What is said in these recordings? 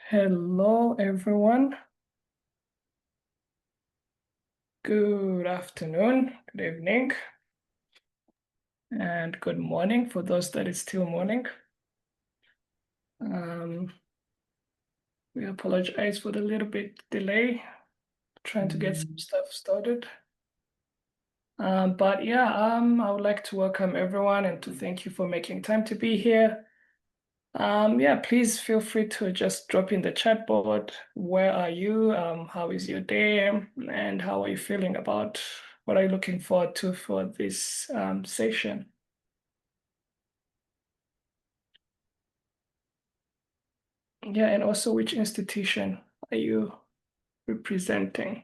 Hello, everyone. Good afternoon, good evening, and good morning for those that it's still morning. We apologize for the little bit delay, trying to get some stuff started. But yeah, I would like to welcome everyone and to thank you for making time to be here. Yeah, please feel free to just drop in the chat board. Where are you? How is your day? And how are you feeling about what are you looking forward to for this session? Yeah, and also which institution are you representing?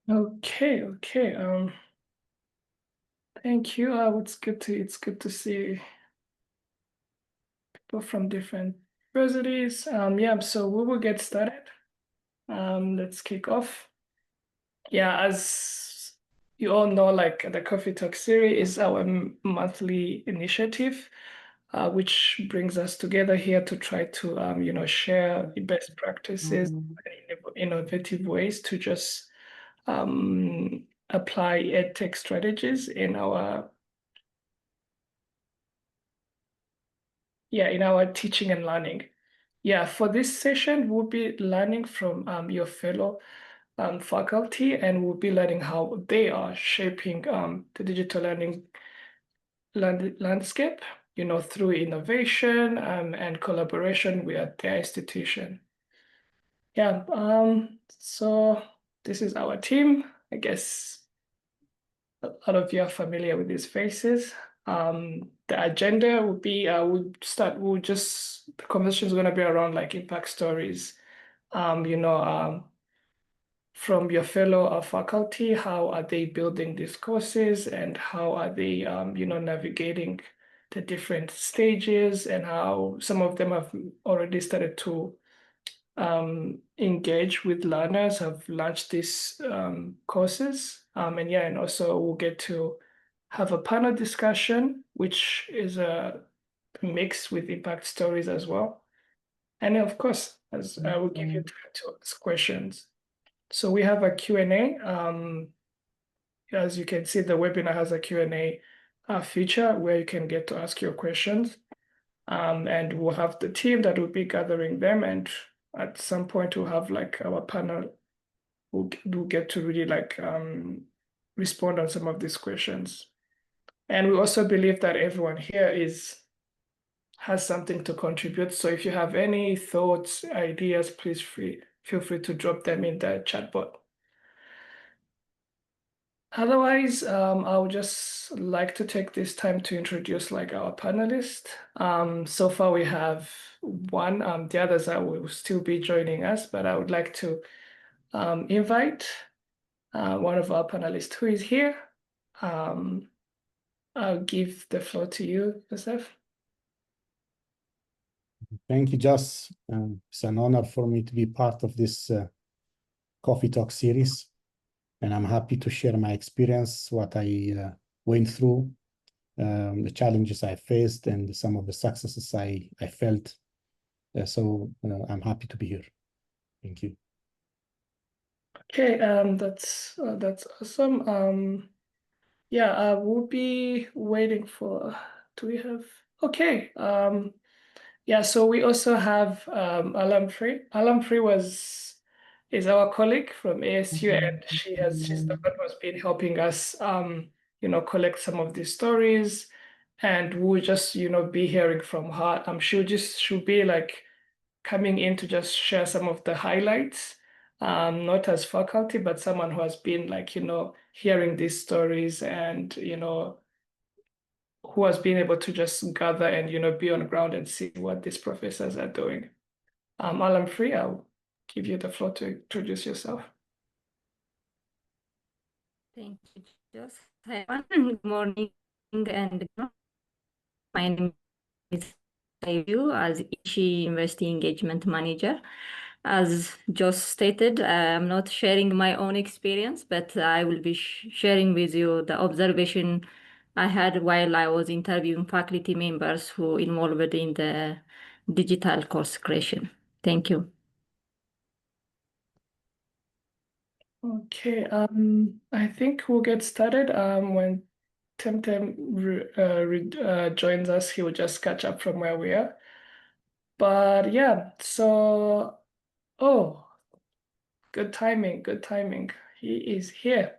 Okay. Thank you. It's good to see people from different universities. Yeah, so we will get started. Let's kick off. Yeah, as you all know, like the Coffee Talk series is our monthly initiative, which brings us together here to try to, share the best practices, innovative ways to just apply EdTech strategies in our teaching and learning. Yeah, for this session, we'll be learning from your fellow faculty, and we'll be learning how they are shaping the digital learning landscape, through innovation and collaboration with their institution. Yeah, so this is our team. I guess a lot of you are familiar with these faces. The agenda will be the conversation is going to be around like impact stories. Um, you know, um, from your fellow faculty, how are they building these courses and how are they, navigating the different stages and how some of them have already started to engage with learners, have launched these courses. And also we'll get to have a panel discussion, which is a mix with impact stories as well. And then, of course, as I will give you time to ask questions. So we have a Q&A. As you can see, the webinar has a Q&A feature where you can get to ask your questions. And we'll have the team that will be gathering them. And at some point, we'll have like our panel who get to really like respond on some of these questions. And we also believe that everyone here has something to contribute. So if you have any thoughts, ideas, please feel free to drop them in the chat box. Otherwise, I would just like to take this time to introduce like our panelists. So far we have one, the others will still be joining us, but I would like to invite one of our panelists who is here. I'll give the floor to you, Joseph. Thank you, Joss. It's an honor for me to be part of this Coffee Talk series. And I'm happy to share my experience, what I went through, the challenges I faced, and some of the successes I felt. So I'm happy to be here. Thank you. Okay, that's awesome. Yeah, we'll be waiting for. Do we have? Okay. Yeah, so we also have Alamfrey. Alamfrey is our colleague from ASU, and she's the one who's been helping us collect some of these stories, and we'll just, be hearing from her. She'll be like coming in to just share some of the highlights, not as faculty, but someone who has been like, hearing these stories and, who has been able to just gather and, be on the ground and see what these professors are doing. While I'm free, I'll give you the floor to introduce yourself. Thank you, Joseph. Hi, everyone. Good morning, and my name is Ayu as Ishi University Engagement Manager. As Joss stated, I'm not sharing my own experience, but I will be sharing with you the observation I had while I was interviewing faculty members who involved in the digital course creation. Thank you. Okay, I think we'll get started. When Temtem joins us, he will just catch up from where we are. But yeah, so, oh, good timing, good timing. He is here.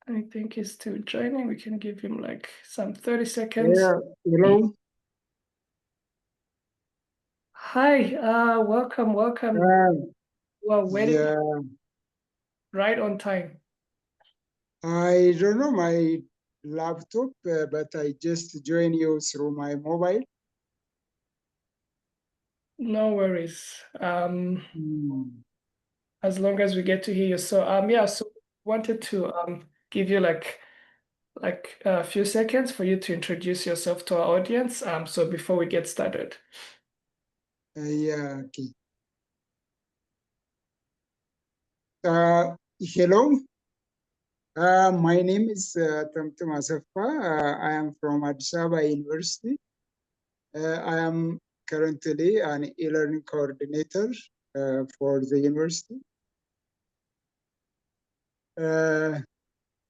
I think he's still joining. We can give him like some 30 seconds. Yeah, hello. Hi, welcome. Well, waiting Yeah, right on time. I don't know my laptop, but I just joined you through my mobile. No worries. Hmm. As long as we get to hear you. So yeah, so wanted to give you like a few seconds for you to introduce yourself to our audience. So before we get started. Yeah, okay. Hello. My name is Temtem Asaffa. I am from Addis Ababa University. I am currently an e-learning coordinator for the university.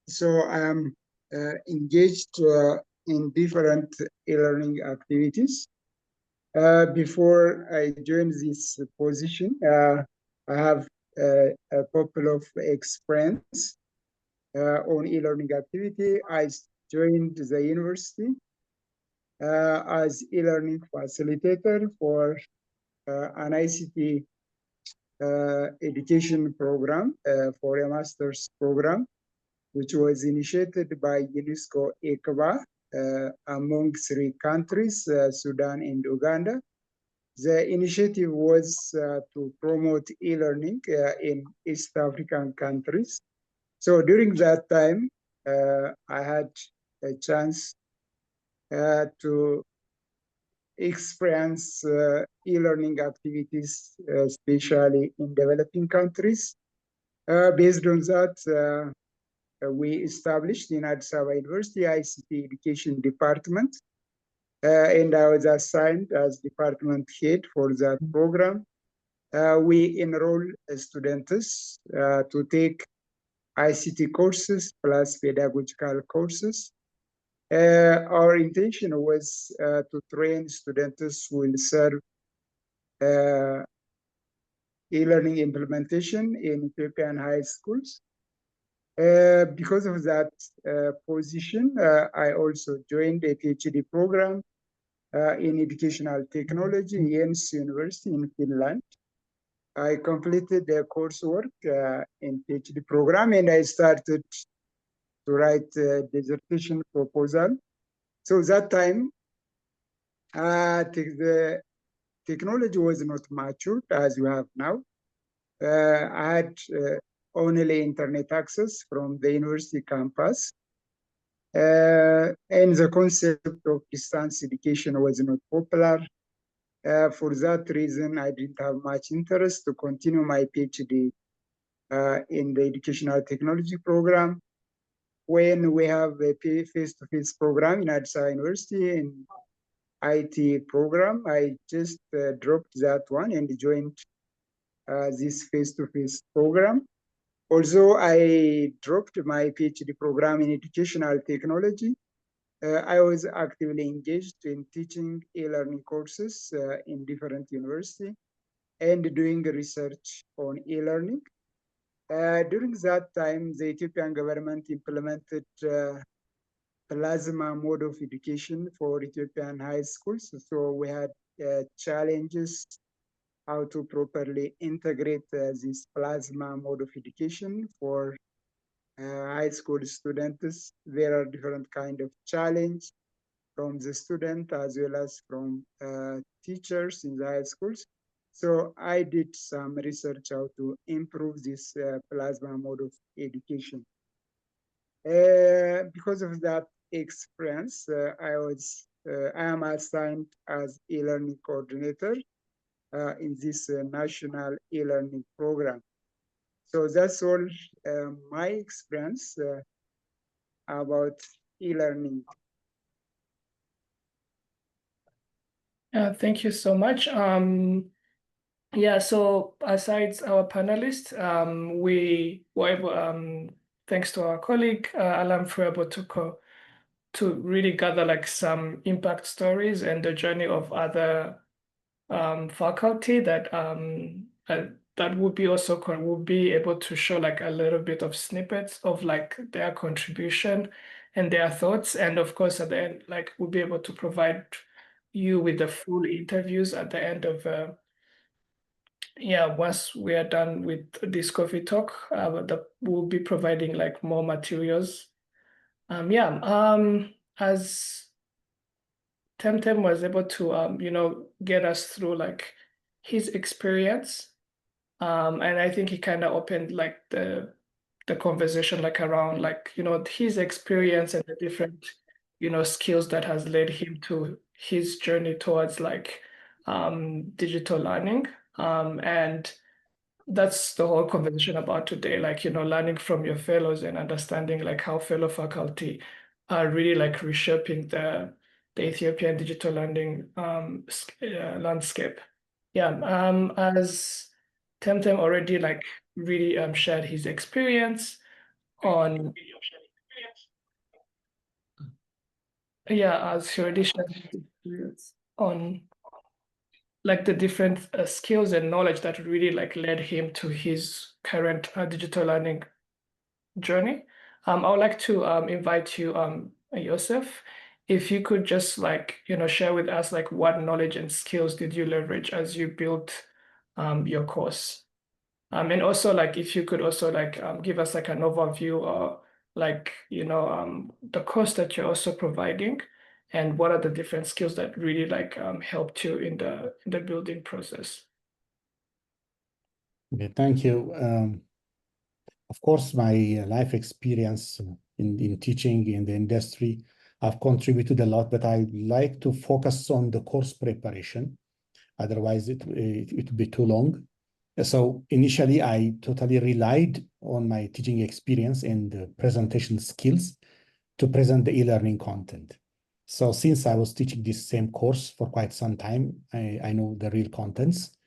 So I am engaged in different e-learning activities. Before I joined this position, I have a couple of experience on e-learning activity. I joined the university as e-learning facilitator for an ICT education program for a master's program, which was initiated by UNESCO ECBA among 3 countries, Sudan and Uganda. The initiative was to promote e-learning in East African countries. So during that time, I had a chance to experience e-learning activities, especially in developing countries. Based on that, we established in Addis Ababa University ICT Education Department, and I was assigned as department head for that program. We enroll students to take ICT courses plus pedagogical courses. Our intention was to train students who will serve e-learning implementation in Ethiopian high schools. Because of that position, I also joined a PhD program in educational technology in Jens University in Finland. I completed the coursework in PhD program, and I started to write a dissertation proposal. So that time, the technology was not mature as you have now. I had only internet access from the university campus. And the concept of distance education was not popular. For that reason, I didn't have much interest to continue my PhD in the educational technology program. When we have a face-to-face program in Addis Ababa University in IT program, I just dropped that one and joined this face-to-face program. Also, I dropped my PhD program in educational technology. I was actively engaged in teaching e-learning courses in different universities and doing research on e-learning. During that time, the Ethiopian government implemented plasma mode of education for Ethiopian high schools. So we had challenges how to properly integrate this plasma mode of education for high school students. There are different kind of challenge from the student as well as from teachers in the high schools. So I did some research how to improve this plasma mode of education. Because of that experience, I am assigned as e-learning coordinator in this national e-learning program. So that's all my experience about e-learning. Thank you so much. Yeah, so aside our panelists, we were able, thanks to our colleague Alan, we were able to really gather like some impact stories and the journey of other faculty that that would be also would be able to show like a little bit of snippets of like their contribution and their thoughts, and of course at the end like we'll be able to provide you with the full interviews at the end of yeah, once we are done with this coffee talk, we'll be providing like more materials. As Temtem was able to get us through like his experience, and I think he kind of opened like the conversation like around like his experience and the different skills that has led him to his journey towards like digital learning, and that's the whole conversation about today, like learning from your fellows and understanding like how fellow faculty are really like reshaping the Ethiopian digital learning landscape. As Temtem already like really shared his experience on as he already shared his experience on like the different skills and knowledge that really like led him to his current digital learning journey. I would like to invite you, Yosef, if you could just like share with us like what knowledge and skills did you leverage as you built your course, and also like if you could also like give us like an overview or like the course that you're also providing, and what are the different skills that really like helped you in the building process. Okay, thank you. Of course, my life experience in teaching in the industry have contributed a lot, but I like to focus on the course preparation. Otherwise, it would be too long. So initially, I totally relied on my teaching experience and presentation skills to present the e-learning content. So since I was teaching this same course for quite some time, I know the real contents.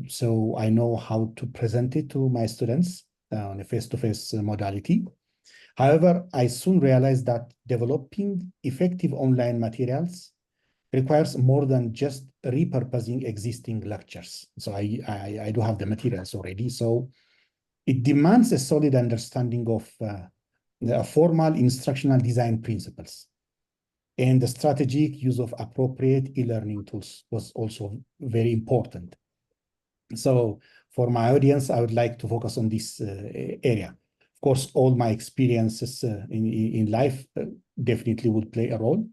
So I know how to present it to my students on a face-to-face modality. However, I soon realized that developing effective online materials requires more than just repurposing existing lectures. So I do have the materials already. So it demands a solid understanding of the formal instructional design principles. And the strategic use of appropriate e-learning tools was also very important. So for my audience, I would like to focus on this area. Of course, all my experiences in life definitely would play a role.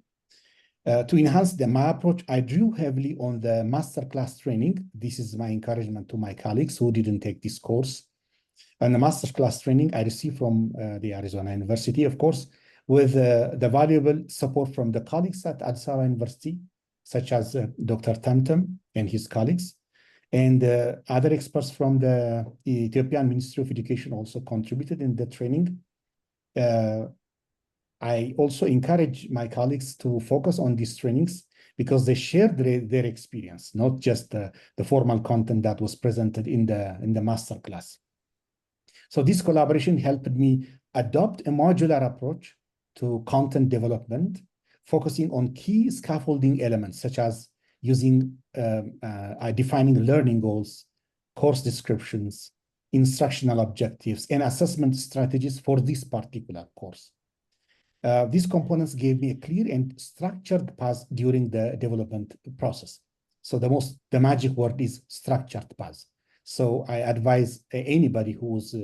To enhance my approach, I drew heavily on the masterclass training. This is my encouragement to my colleagues who didn't take this course. And the masterclass training I received from the Arizona University, of course, with the valuable support from the colleagues at Addis Ababa University, such as Dr. Temtem and his colleagues. And other experts from the Ethiopian Ministry of Education also contributed in the training. I also encourage my colleagues to focus on these trainings because they shared their experience, not just the formal content that was presented in the masterclass. So this collaboration helped me adopt a modular approach to content development, focusing on key scaffolding elements such as using defining learning goals, course descriptions, instructional objectives and assessment strategies for this particular course. These components gave me a clear and structured path during the development process. So the magic word is structured path. So I advise anybody who's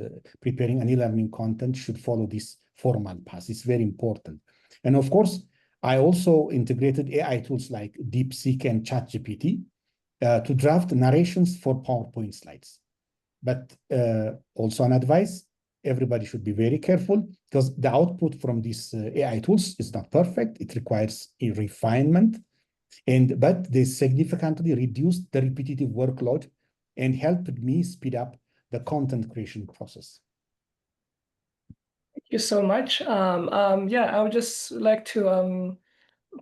preparing an e-learning content should follow this formal path. It's very important. And of course, I also integrated AI tools like DeepSeek and ChatGPT to draft narrations for PowerPoint slides. But also an advice, everybody should be very careful because the output from these AI tools is not perfect. It requires a refinement, but they significantly reduced the repetitive workload and helped me speed up the content creation process. Thank you so much. Yeah, I would just like to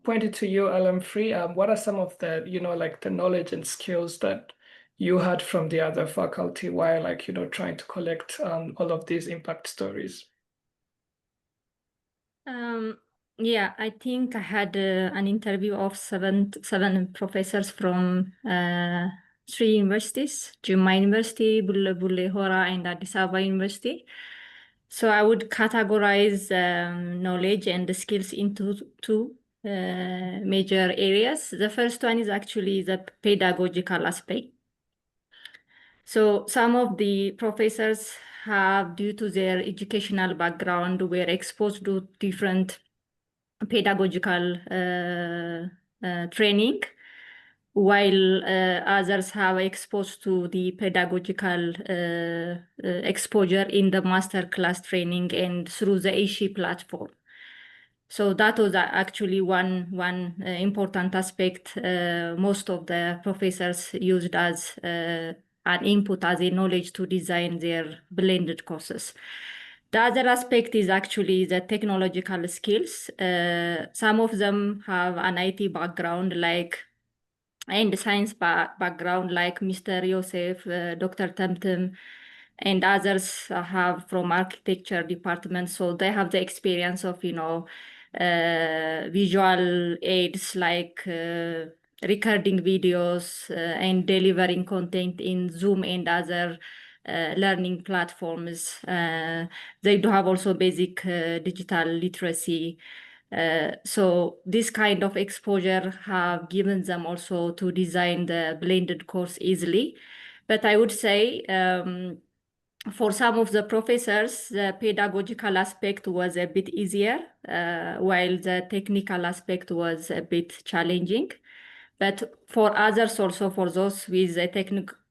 point it to you, Alam-Free. What are some of the, like the knowledge and skills that you had from the other faculty while trying to collect all of these impact stories? Yeah, I think I had an interview of seven professors from 3 universities: Jimma University, Bulle Hora, and Addis Ababa University. So I would categorize knowledge and the skills into 2 major areas. The first one is actually the pedagogical aspect. So some of the professors have, due to their educational background, were exposed to different pedagogical training, while others have exposed to the pedagogical exposure in the masterclass training and through the ESHI platform. So that was actually one important aspect most of the professors used as an input, as a knowledge to design their blended courses. The other aspect is actually the technological skills. Some of them have an IT background, and science background, like Mr. Yosef, Dr. Temtem, and others have from architecture department. So they have the experience of, visual aids like recording videos and delivering content in Zoom and other learning platforms. They do have also basic digital literacy. So this kind of exposure have given them also to design the blended course easily. But I would say for some of the professors, the pedagogical aspect was a bit easier, while the technical aspect was a bit challenging. But for others, also for those with a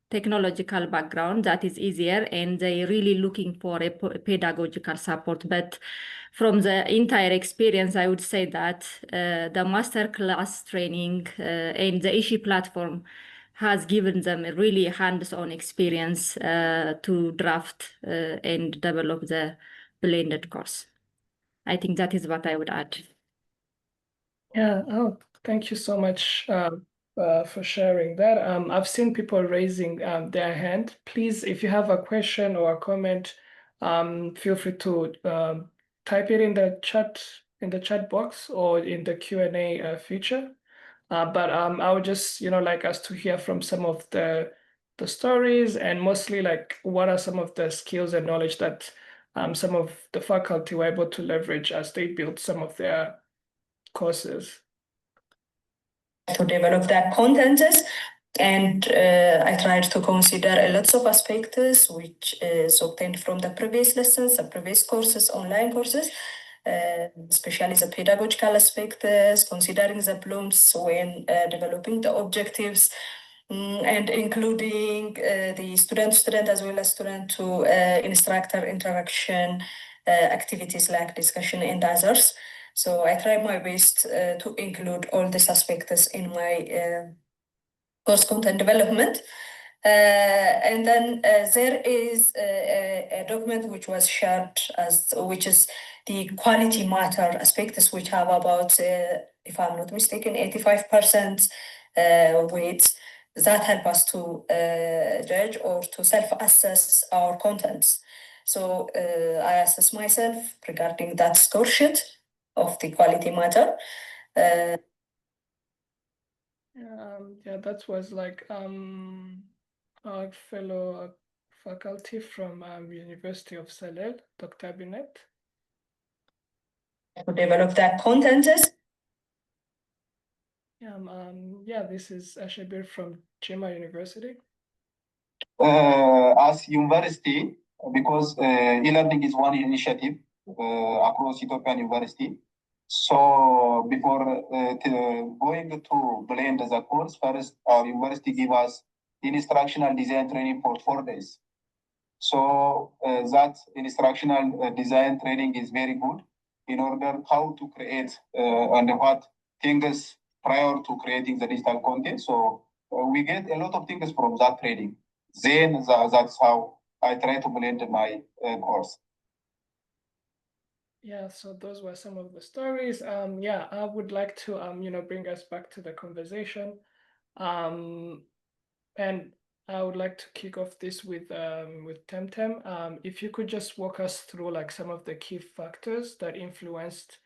technological background, that is easier, and they're really looking for a pedagogical support. But from the entire experience, I would say that the masterclass training and the ESHI platform has given them a really hands-on experience to draft and develop the blended course. I think that is what I would add. Yeah, thank you so much for sharing that. I've seen people raising their hand. Please, if you have a question or a comment, feel free to type it in the chat box or in the Q&A feature. But I would just like us to hear from some of the stories, and mostly like what are some of the skills and knowledge that some of the faculty were able to leverage as they built some of their courses. To develop their contents, and I tried to consider a lot of aspects which is obtained from the previous lessons, the previous courses, online courses, especially the pedagogical aspects, considering the blooms when developing the objectives, and including the student as well as student to instructor interaction activities like discussion and others. So I tried my best to include all these aspects in my course content development. And then there is a document which was shared which is the quality matter aspects, which have about, if I'm not mistaken, 85% weight that help us to judge or to self-assess our contents. So I assess myself regarding that score sheet of the quality matter. Yeah, that was like our fellow faculty from University of Salel, Dr. Binet. To develop that content. Yeah, this is Ashabir from Jimma University. As university, because e-learning is one initiative across Ethiopian university. So before going to blend the course, first our university give us instructional design training for 4 days. So that instructional design training is very good in order how to create and what things prior to creating the digital content. So we get a lot of things from that training. Then that's how I try to blend my course. Yeah, so those were some of the stories. Yeah, I would like to bring us back to the conversation. And I would like to kick off this with Temtem. If you could just walk us through like some of the key factors that influenced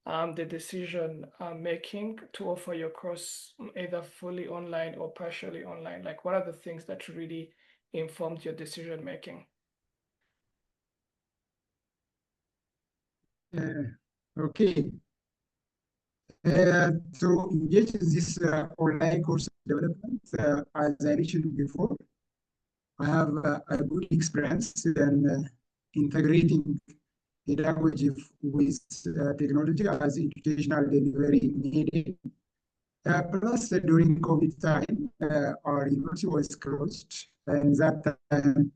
the decision making to offer your course either fully online or partially online. Like, what are the things that really informed your decision making? Okay. To engage in this online course development, as I mentioned before, I have a good experience in integrating pedagogy with technology as educational delivery needed. Plus, during COVID time, our university was closed, and that time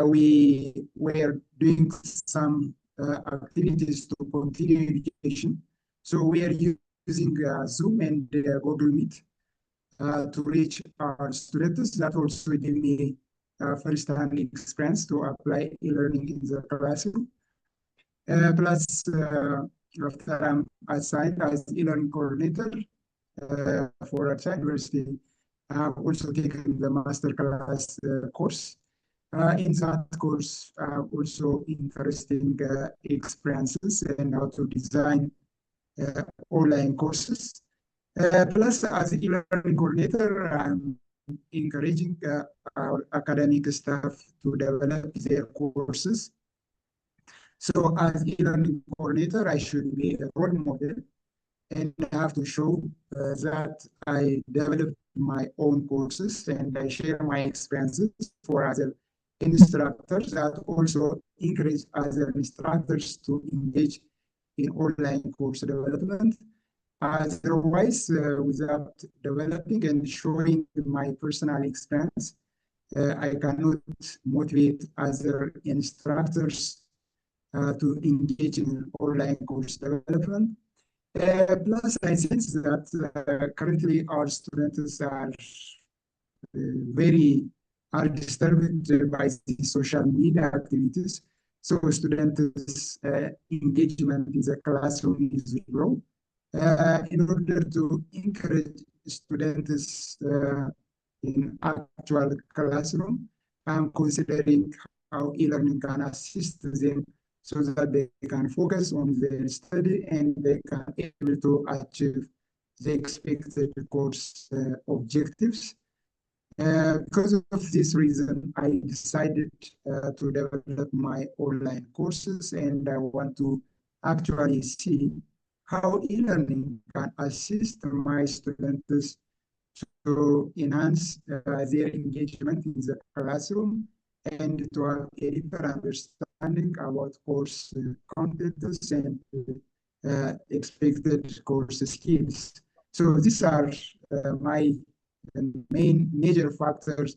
we were doing some activities to continue education. So we are using Zoom and Google Meet to reach our students. That also gave me first-hand experience to apply e-learning in the classroom. Plus, after I'm assigned as e-learning coordinator for our university, I've also taken the masterclass course. In that course, also interesting experiences and how to design online courses. Plus, as e-learning coordinator, I'm encouraging our academic staff to develop their courses. So as e-learning coordinator, I should be a role model and have to show that I developed my own courses and I share my experiences for other instructors that also encourage other instructors to engage in online course development. Otherwise, without developing and showing my personal experience, I cannot motivate other instructors to engage in online course development. Plus, I sense that currently our students are disturbed by the social media activities. So students' engagement in the classroom is low. In order to encourage students in actual classroom, I'm considering how e-learning can assist them so that they can focus on their study and they can be able to achieve the expected course objectives. Because of this reason, I decided to develop my online courses, and I want to actually see how e-learning can assist my students to enhance their engagement in the classroom and to have a deeper understanding about course contents and expected course skills. So these are my main major factors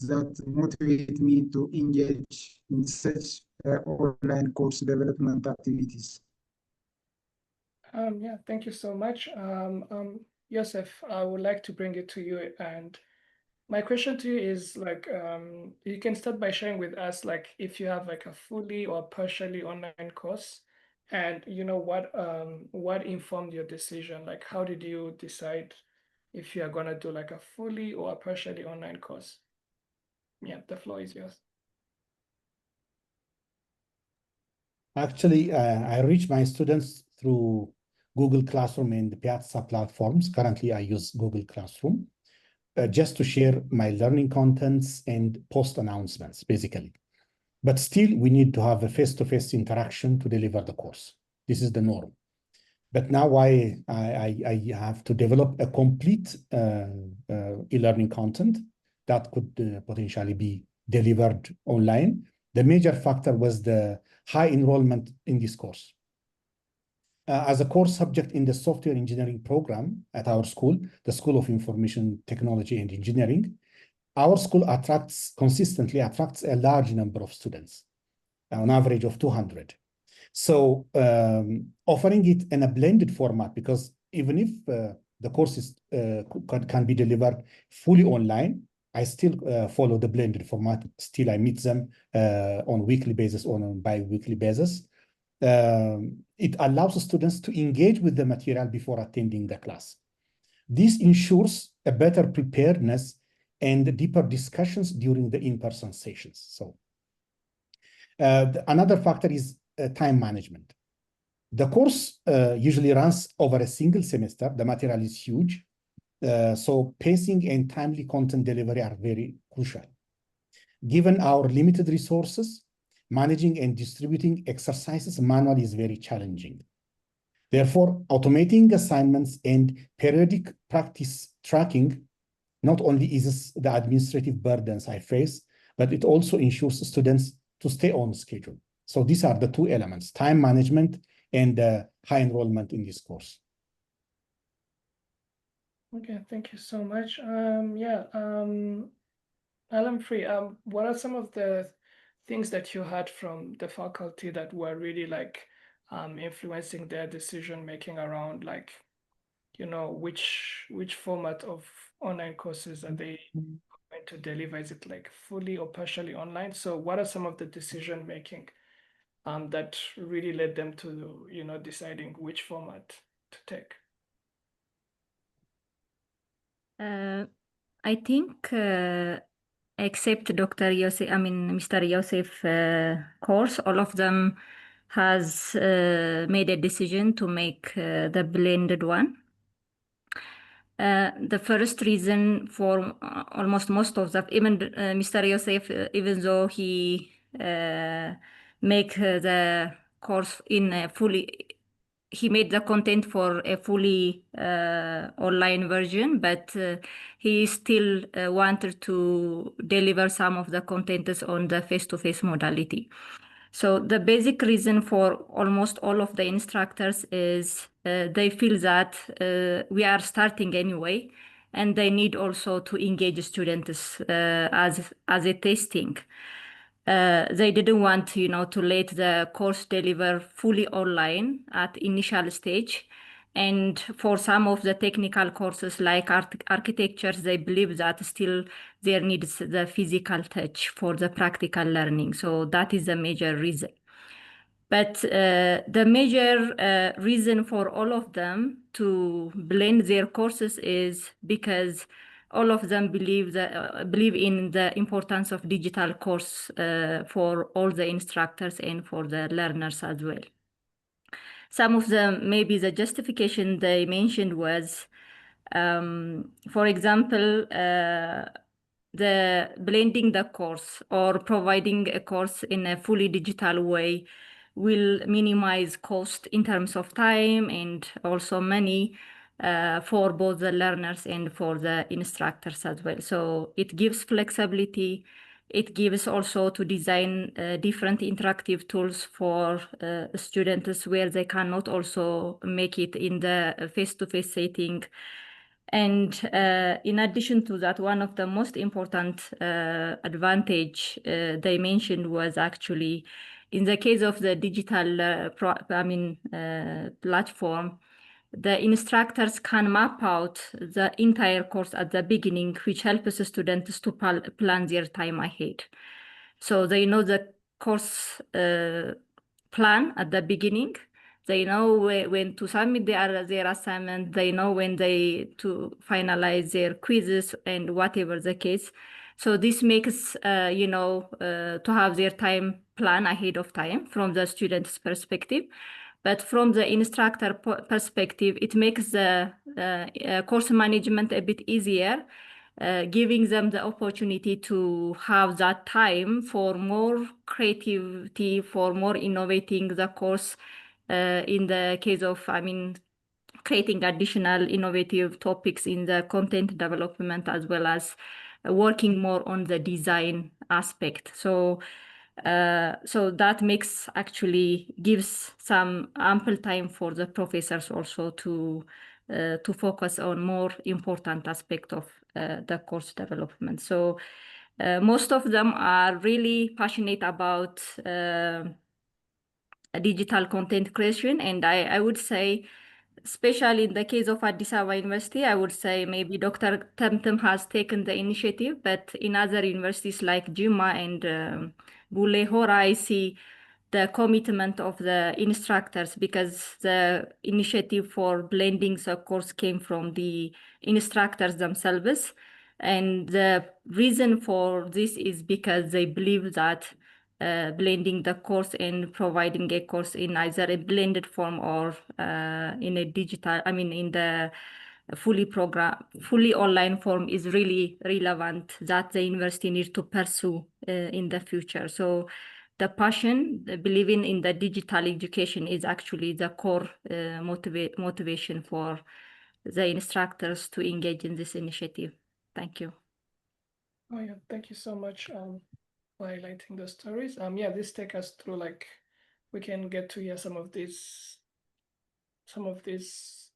that motivate me to engage in such online course development activities. Yeah, thank you so much. Yosef, I would like to bring it to you. And my question to you is like, you can start by sharing with us, like, if you have like a fully or partially online course, and what informed your decision? Like, how did you decide if you are gonna do like a fully or a partially online course? Yeah, the floor is yours. Actually, I reach my students through Google Classroom and the Piazza platforms. Currently, I use Google Classroom. just to share my learning contents and post announcements, basically. But still, we need to have a face-to-face interaction to deliver the course. This is the norm. But now I have to develop a complete e-learning content that could potentially be delivered online. The major factor was the high enrollment in this course. As a core subject in the software engineering program at our school, the School of Information Technology and Engineering, our school consistently attracts a large number of students, on average of 200. So offering it in a blended format, because even if the courses can be delivered fully online, I still follow the blended format. Still, I meet them on weekly basis or on bi-weekly basis. It allows students to engage with the material before attending the class. This ensures a better preparedness and deeper discussions during the in-person sessions. So another factor is time management. The course usually runs over a single semester. The material is huge. So pacing and timely content delivery are very crucial. Given our limited resources, managing and distributing exercises manually is very challenging. Therefore, automating assignments and periodic practice tracking not only eases the administrative burdens I face, but it also ensures students to stay on schedule. So these are the two elements: time management and high enrollment in this course. Okay, thank you so much. Alan Free, what are some of the things that you heard from the faculty that were really like influencing their decision making around, like, you know, which format of online courses are they going to deliver? Is it like fully or partially online? So what are some of the decision making that really led them to, you know, deciding which format to take? I think except Dr. Yosef, Mr. Yosef course, all of them has made a decision to make the blended one. The first reason for almost most of them, even Mr. Yosef, even though he make the course in a he made the content for a fully online version, but he still wanted to deliver some of the contents on the face-to-face modality. So the basic reason for almost all of the instructors is they feel that we are starting anyway, and they need also to engage students as a testing. They didn't want, to let the course deliver fully online at initial stage. And for some of the technical courses like architectures, they believe that still there needs the physical touch for the practical learning. So that is the major reason. But the major reason for all of them to blend their courses is because all of them believe in the importance of digital course for all the instructors and for the learners as well. Some of them, maybe the justification they mentioned was, for example, the blending the course or providing a course in a fully digital way will minimize cost in terms of time and also money for both the learners and for the instructors as well. So it gives flexibility. It gives also to design different interactive tools for students where they cannot also make it in the face-to-face setting. And in addition to that, one of the most important advantage they mentioned was actually in the case of the digital platform, the instructors can map out the entire course at the beginning, which helps students to plan their time ahead. So they know the course plan at the beginning. They know when to submit their assignment. They know when to finalize their quizzes and whatever the case. So this makes, to have their time plan ahead of time from the student's perspective. But from the instructor perspective, it makes the course management a bit easier giving them the opportunity to have that time for more creativity, for more innovating the course. In the case of, creating additional innovative topics in the content development, as well as working more on the design aspect. So that gives some ample time for the professors also to focus on more important aspect of the course development. So most of them are really passionate about digital content creation, and I would say, especially in the case of Addis Ababa University, I would say maybe Dr. Temtem has taken the initiative, but in other universities like Juma and Bule Hora, I see the commitment of the instructors, because the initiative for blending the course came from the instructors themselves. And the reason for this is because they believe that blending the course and providing a course in either a blended form or in a digital, in the fully online form is really relevant, that the university needs to pursue in the future. So the passion, the believing in the digital education is actually the core motivation for the instructors to engage in this initiative. Thank you. Oh yeah, thank you so much for highlighting the stories. Yeah, this take us through, we can get to hear some of these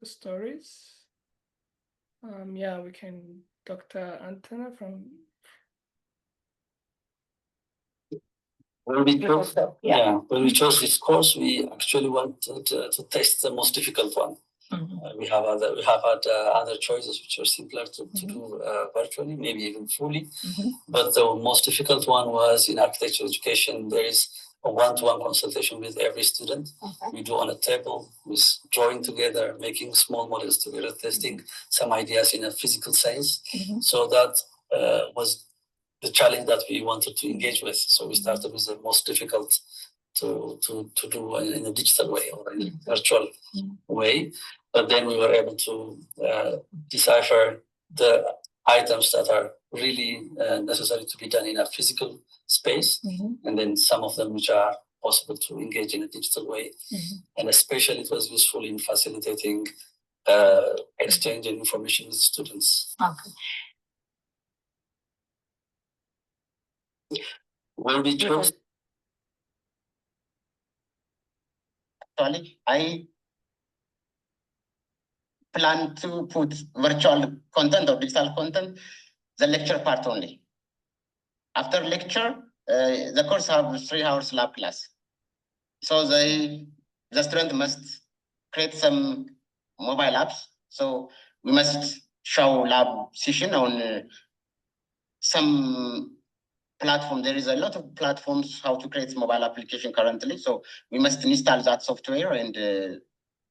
stories. Yeah, we can, Dr. Antona from. When we chose this course, we actually wanted to test the most difficult one. We have had other choices which are simpler to do virtually, maybe even fully. But the most difficult one was in architecture education. There is a one-to-one consultation with every student. We do on a table, with drawing together, making small models together, testing some ideas in a physical sense. So that was the challenge that we wanted to engage with. So we started with the most difficult to do in a digital way or in a virtual way. But then we were able to decipher the items that are really necessary to be done in a physical space, and then some of them which are possible to engage in a digital way. And especially it was useful in facilitating exchanging information with students. Okay. When we chose, actually, I plan to put virtual content or digital content, the lecture part only. After lecture, the course have 3 hours lab class. So the student must create some mobile apps. So we must show lab session on some platform. There is a lot of platforms how to create mobile application currently. So we must install that software and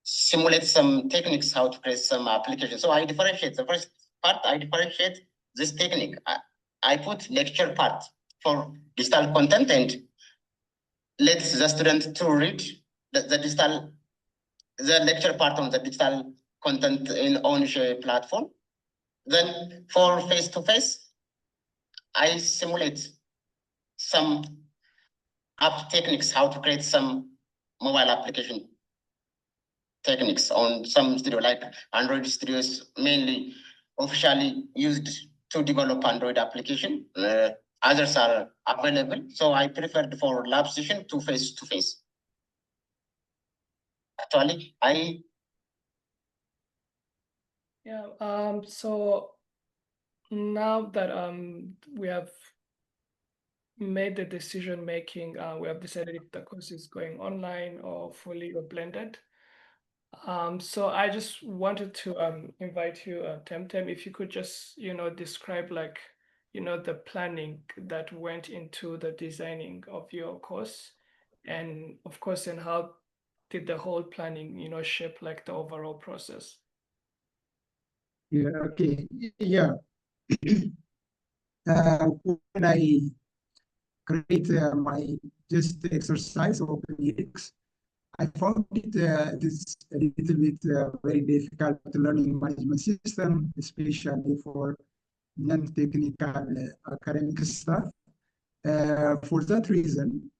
simulate some techniques how to create some application. So I differentiate the first part. I differentiate this technique. I put lecture part for digital content and let the student to read the lecture part on the digital content in on platform. Then for face-to-face, I simulate some app techniques, how to create some mobile application techniques on some studio, like Android studios mainly officially used to develop Android application. Others are available. So I preferred for lab session to face-to-face. Actually, So now that we have made the decision making, we have decided if the course is going online or fully or blended. So I just wanted to invite you, Temtem, if you could just describe the planning that went into the designing of your course, and of course, and how did the whole planning shape the overall process. Yeah, okay. Yeah. When I create my just exercise of lyrics, I found it this a little bit very difficult learning management system, especially for non-technical academic staff. For that reason,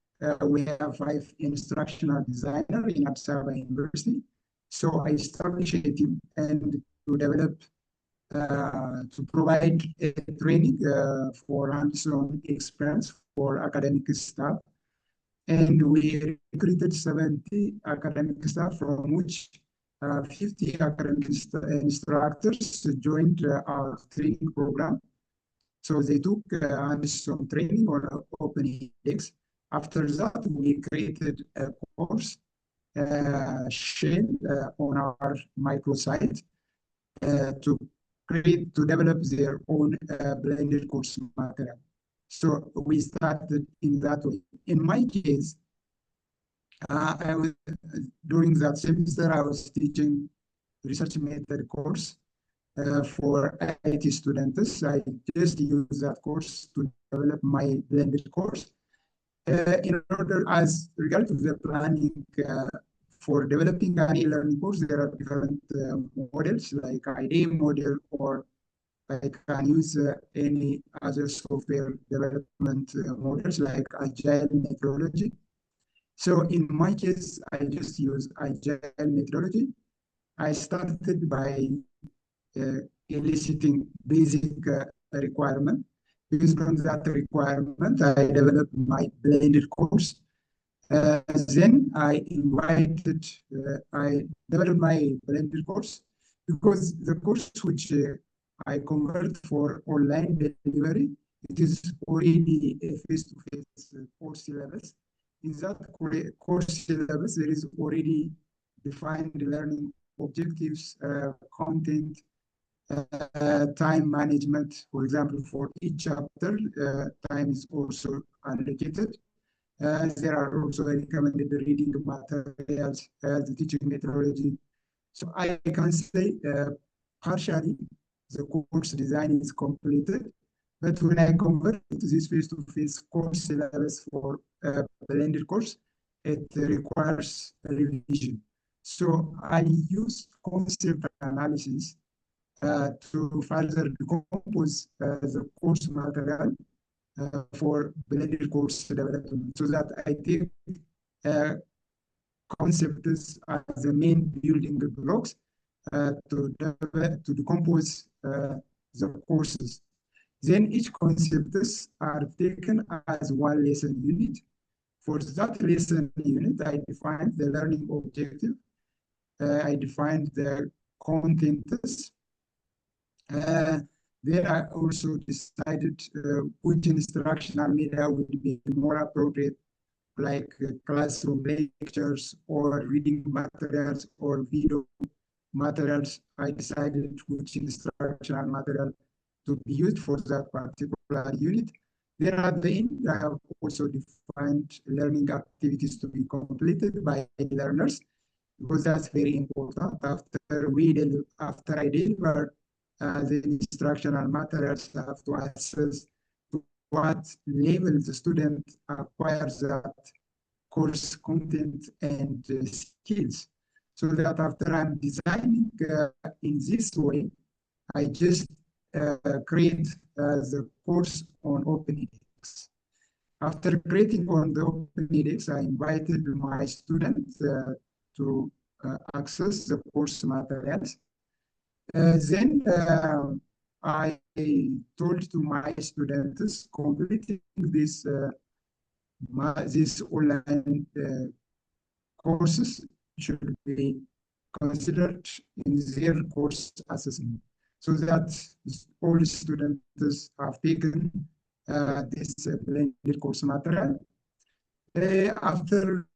we have 5 instructional designers in Addis Ababa University. So I established a team and to develop, to provide a training for hands-on experience for academic staff. And we recruited 70 academic staff, from which 50 academic instructors joined our training program. So they took hands-on training on OpenEdX. After that, we created a course shell on our microsite to develop their own blended course material. So we started in that way. In my case, during that semester, I was teaching research method course for IT students. I just use that course to develop my blended course. In order, as regard to the planning for developing an e-learning course, there are different models like IDEA model, or I can use any other software development models like Agile methodology. So in my case, I just use Agile methodology. I started by eliciting basic requirement. Based on that requirement, I developed my blended course. Then I developed my blended course, because the course which I convert for online delivery, it is already a face-to-face course syllabus. In that course syllabus, there is already defined learning objectives, content, time management. For example, for each chapter, time is also allocated. There are also recommended reading materials, the teaching methodology. So I can say partially the course design is completed, but when I convert to this face-to-face course syllabus for a blended course, it requires a revision. So I use concept analysis to further decompose the course material for blended course development, so that I take concepts as the main building blocks to decompose the courses. Then each concepts are taken as one lesson unit. For that lesson unit, I defined the learning objective. I defined the contents. Then I also decided which instructional media would be more appropriate, like classroom lectures or reading materials or video materials. I decided which instructional material to be used for that particular unit. Then at the end, I have also defined learning activities to be completed by learners, because that's very important. After I deliver the instructional materials, I have to assess to what level the student acquires that course content and skills. So that after I'm designing in this way, I just create the course on OpenEdX. After creating on the OpenEdX, I invited my students to access the course materials. Then I told to my students completing this online courses should be considered in their course assessment, so that all students have taken this blended course material. After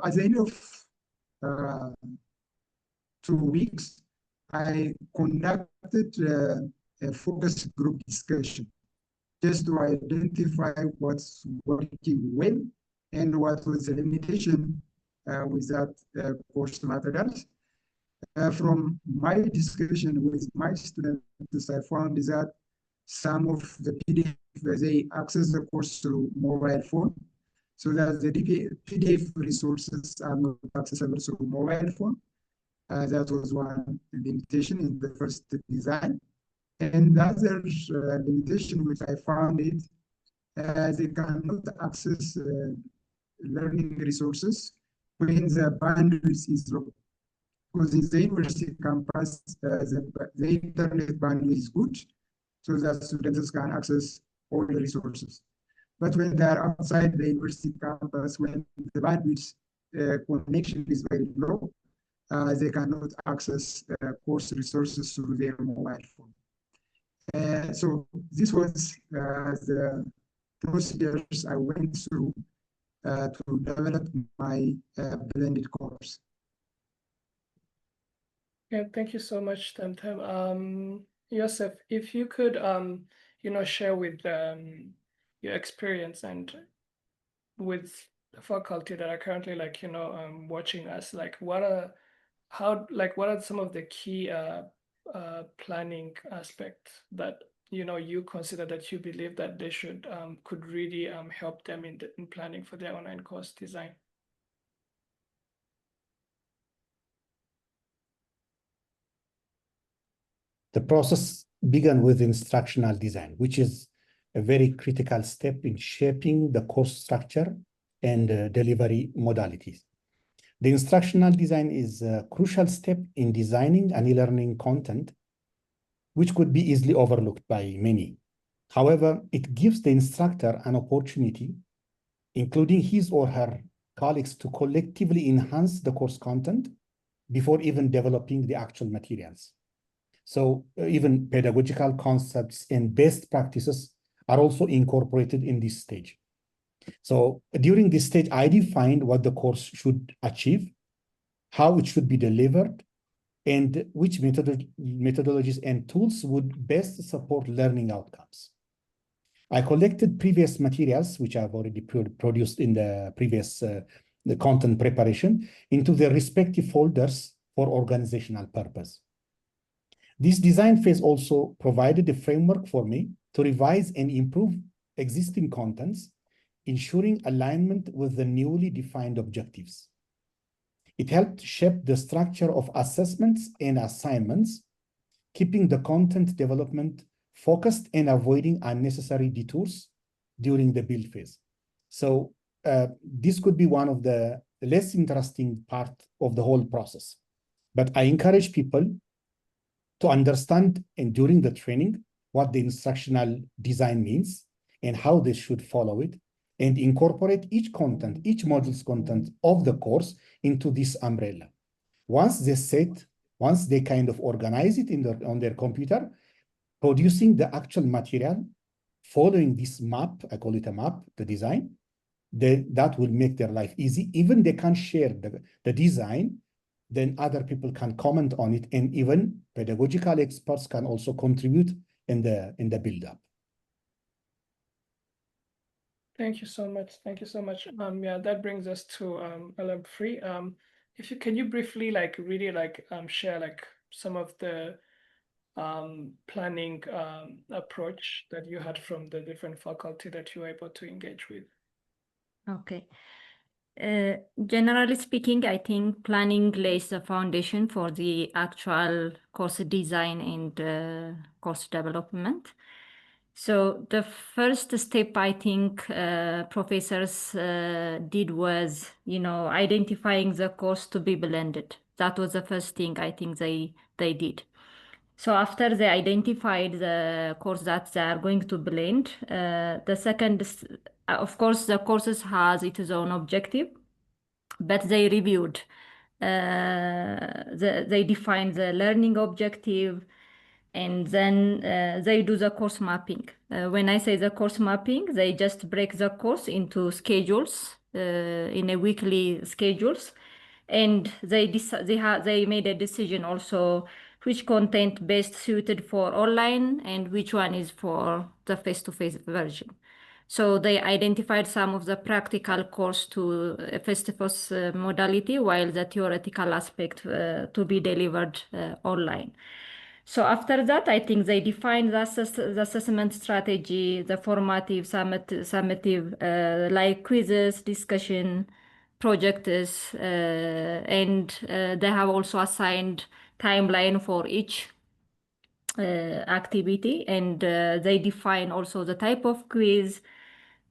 at the end of 2 weeks, I conducted a focus group discussion just to identify what's working well and what was the limitation with that course materials. From my discussion with my students, I found that some of the PDF, they access the course through mobile phone, so that the PDF resources are not accessible through mobile phone. That was one limitation in the first design. And the other limitation which I found it, they cannot access learning resources when the bandwidth is low. Because in the university campus, the internet bandwidth is good, so that students can access all the resources. But when they are outside the university campus, when the bandwidth connection is very low, they cannot access course resources through their mobile phone. So this was the procedures I went through to develop my blended course. Yeah, thank you so much, Temtem. Joseph, if you could, share with your experience and with the faculty that are currently watching us, what are some of the key planning aspects that you consider that you believe that they should could really help them in planning for their online course design? The process began with instructional design, which is a very critical step in shaping the course structure and delivery modalities. The instructional design is a crucial step in designing an e-learning content, which could be easily overlooked by many. However, it gives the instructor an opportunity, including his or her colleagues, to collectively enhance the course content before even developing the actual materials. So even pedagogical concepts and best practices are also incorporated in this stage. So during this stage, I defined what the course should achieve, how it should be delivered, and which methodologies and tools would best support learning outcomes. I collected previous materials, which I've already produced in the previous the content preparation, into their respective folders for organizational purpose. This design phase also provided a framework for me to revise and improve existing contents, ensuring alignment with the newly defined objectives. It helped shape the structure of assessments and assignments, keeping the content development focused and avoiding unnecessary detours during the build phase. So this could be one of the less interesting part of the whole process. But I encourage people to understand, and during the training, what the instructional design means and how they should follow it, and incorporate each content, each module's content of the course into this umbrella. Once they kind of organize it on their computer, producing the actual material, following this map, I call it a map, the design, that will make their life easy. Even they can share the design, then other people can comment on it, and even pedagogical experts can also contribute in the build-up. Thank you so much. Thank you so much. Yeah, that brings us to LM3. Can you briefly share some of the planning approach that you had from the different faculty that you were able to engage with? Okay. Generally speaking, I think planning lays the foundation for the actual course design and course development. So the first step I think professors did was, identifying the course to be blended. That was the first thing I think they did. So after they identified the course that they are going to blend, the second, of course, the courses has its own objective, but they reviewed. They defined the learning objective, and then they do the course mapping. When I say the course mapping, they just break the course into schedules, in a weekly schedules, and they made a decision also which content best suited for online and which one is for the face-to-face version. So they identified some of the practical course to a face-to-face modality, while the theoretical aspect to be delivered online. So after that, I think they defined the assessment strategy, the formative, summative, like quizzes, discussion, projects, and they have also assigned timeline for each activity, and they define also the type of quiz.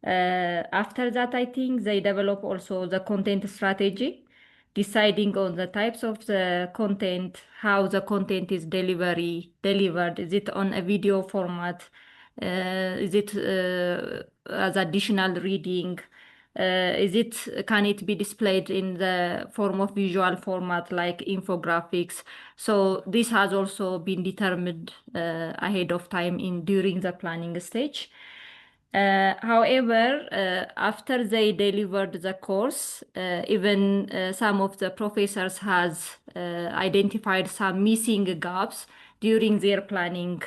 After that, I think they develop also the content strategy, deciding on the types of the content, how the content is delivered. Is it on a video format? Is it as additional reading? Can it be displayed in the form of visual format like infographics? So this has also been determined ahead of time during the planning stage. However, after they delivered the course, even some of the professors has identified some missing gaps during their planning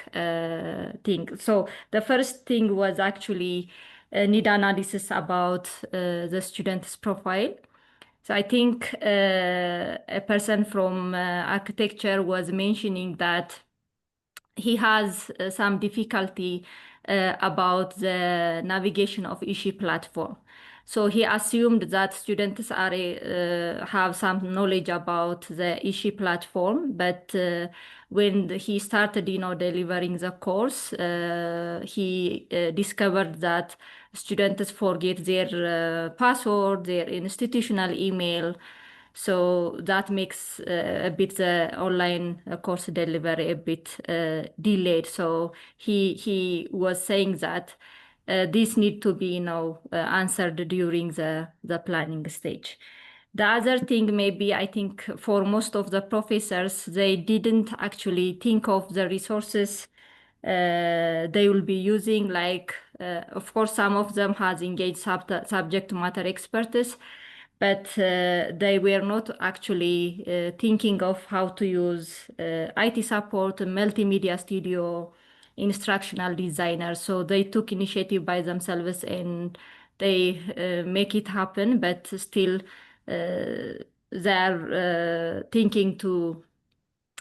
thing. So the first thing was actually need analysis about the student's profile. So I think a person from architecture was mentioning that he has some difficulty about the navigation of Ishi platform. So he assumed that students are have some knowledge about the Ishi platform, but when he started, delivering the course, he discovered that students forget their password, their institutional email. So that makes a bit the online course delivery a bit delayed. So he was saying that this need to be answered during the planning stage. The other thing, maybe I think for most of the professors, they didn't actually think of the resources they will be using. Like, of course, some of them has engaged subject matter experts, but they were not actually thinking of how to use IT support, multimedia studio, instructional designer. So they took initiative by themselves and they make it happen, but still they're thinking to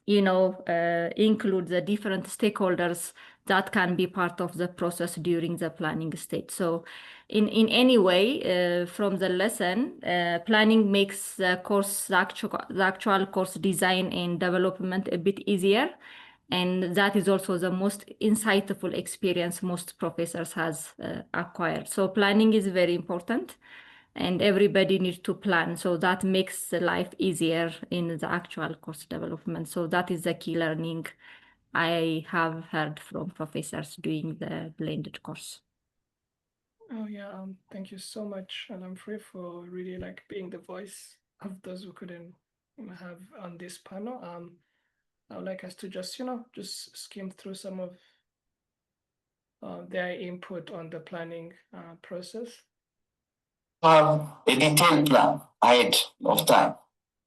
include the different stakeholders that can be part of the process during the planning stage. So in any way, from the lesson, planning makes the actual course design and development a bit easier. And that is also the most insightful experience most professors has acquired. So planning is very important. And everybody needs to plan. So that makes the life easier in the actual course development. So that is the key learning I have heard from professors doing the blended course. Oh yeah, thank you so much, and I'm free for really like being the voice of those who couldn't have on this panel. I would like us to just just skim through some of their input on the planning process. Have a detailed plan ahead of time,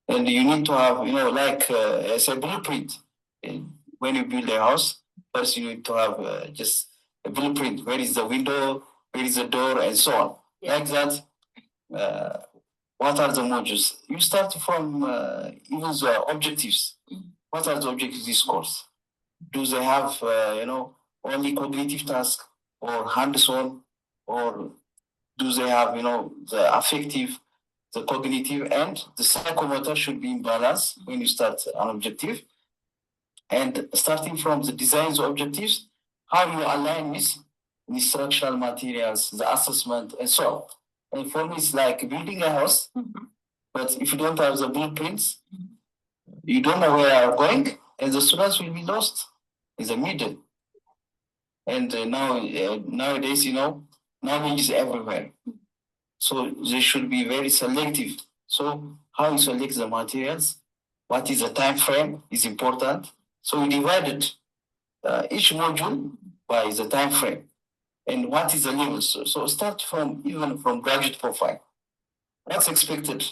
and you need to have like as a blueprint. And when you build a house, first you need to have just a blueprint. Where is the window? Where is the door? And so on. Yeah. Like that. What are the modules? You start from even the objectives. What are the objectives of this course? Do they have only cognitive tasks or hands-on, or do they have the affective, the cognitive, and the psychomotor should be in balance when you start an objective? And starting from the design objectives, how you align with instructional materials, the assessment, and so on. And for me, it's like building a house, but if you don't have the blueprints, you don't know where you are going, and the students will be lost in the middle. And nowadays, knowledge is everywhere. So they should be very selective. So how you select the materials, what is the time frame is important. So we divided each module by the time frame and what is the level. So start even from graduate profile. What's expected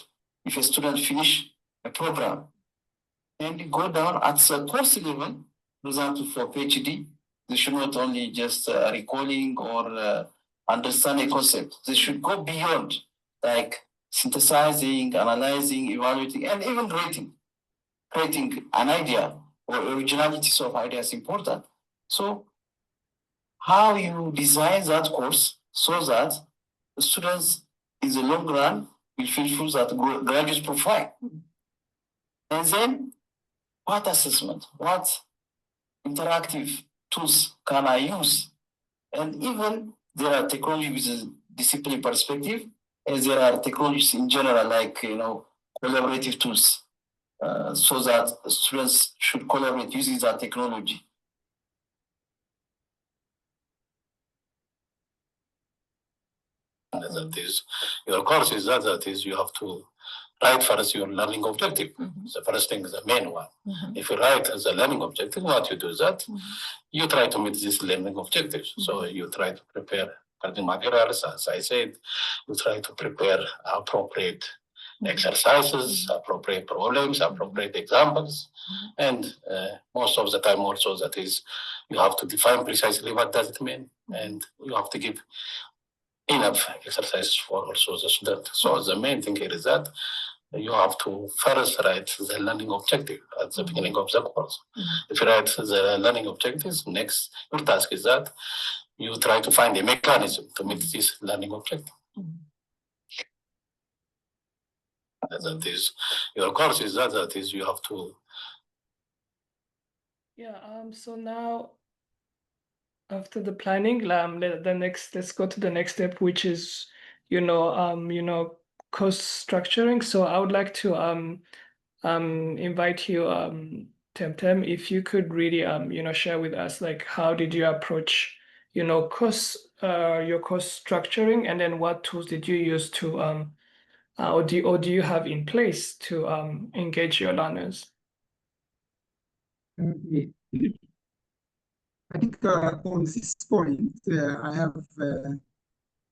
if a student finish a program, and go down at the course level. For example, for PhD, they should not only just recalling or understand a concept. They should go beyond, like synthesizing, analyzing, evaluating, and even rating. Creating an idea or originality of ideas is important. So how you design that course so that the students in the long run will fulfill that graduate profile. And then what assessment? What interactive tools can I use? And even there are technologies with a discipline perspective, as there are technologies in general, like collaborative tools, so that students should collaborate using that technology. That is your course is that is you have to write first your learning objective. The first thing is the main one. If you write as a learning objective, what you do is that you try to meet these learning objectives. So you try to prepare learning materials, as I said, you try to prepare appropriate exercises, appropriate problems, appropriate examples, and most of the time also that is you have to define precisely what does it mean, and you have to give enough exercise for also the student. So the main thing here is that you have to first write the learning objective at the beginning of the course. If you write the learning objectives, next your task is that you try to find a mechanism to meet this learning objective. That is your course is that is you have to. Yeah. So now, after the planning, let's go to the next step, which is course structuring. So I would like to invite you, Temtem, if you could really share with us, like, how did you approach your course structuring, and then what tools did you use to or do you have in place to engage your learners? I think on this point, I have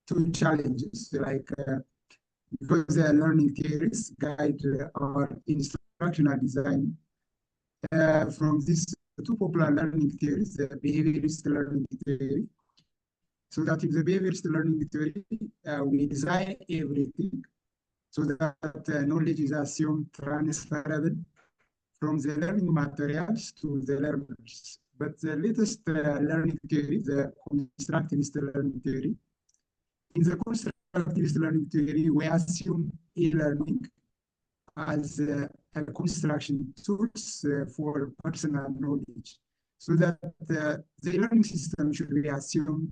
two challenges, like because the learning theories guide our instructional design. From these two popular learning theories, the behaviorist learning theory. So that in the behaviorist learning theory, we design everything so that knowledge is assumed transferable from the learning materials to the learners. But the latest learning theory, the constructivist learning theory, in the constructivist learning theory, we assume e-learning as a construction tools for personal knowledge, so that the learning system should be assumed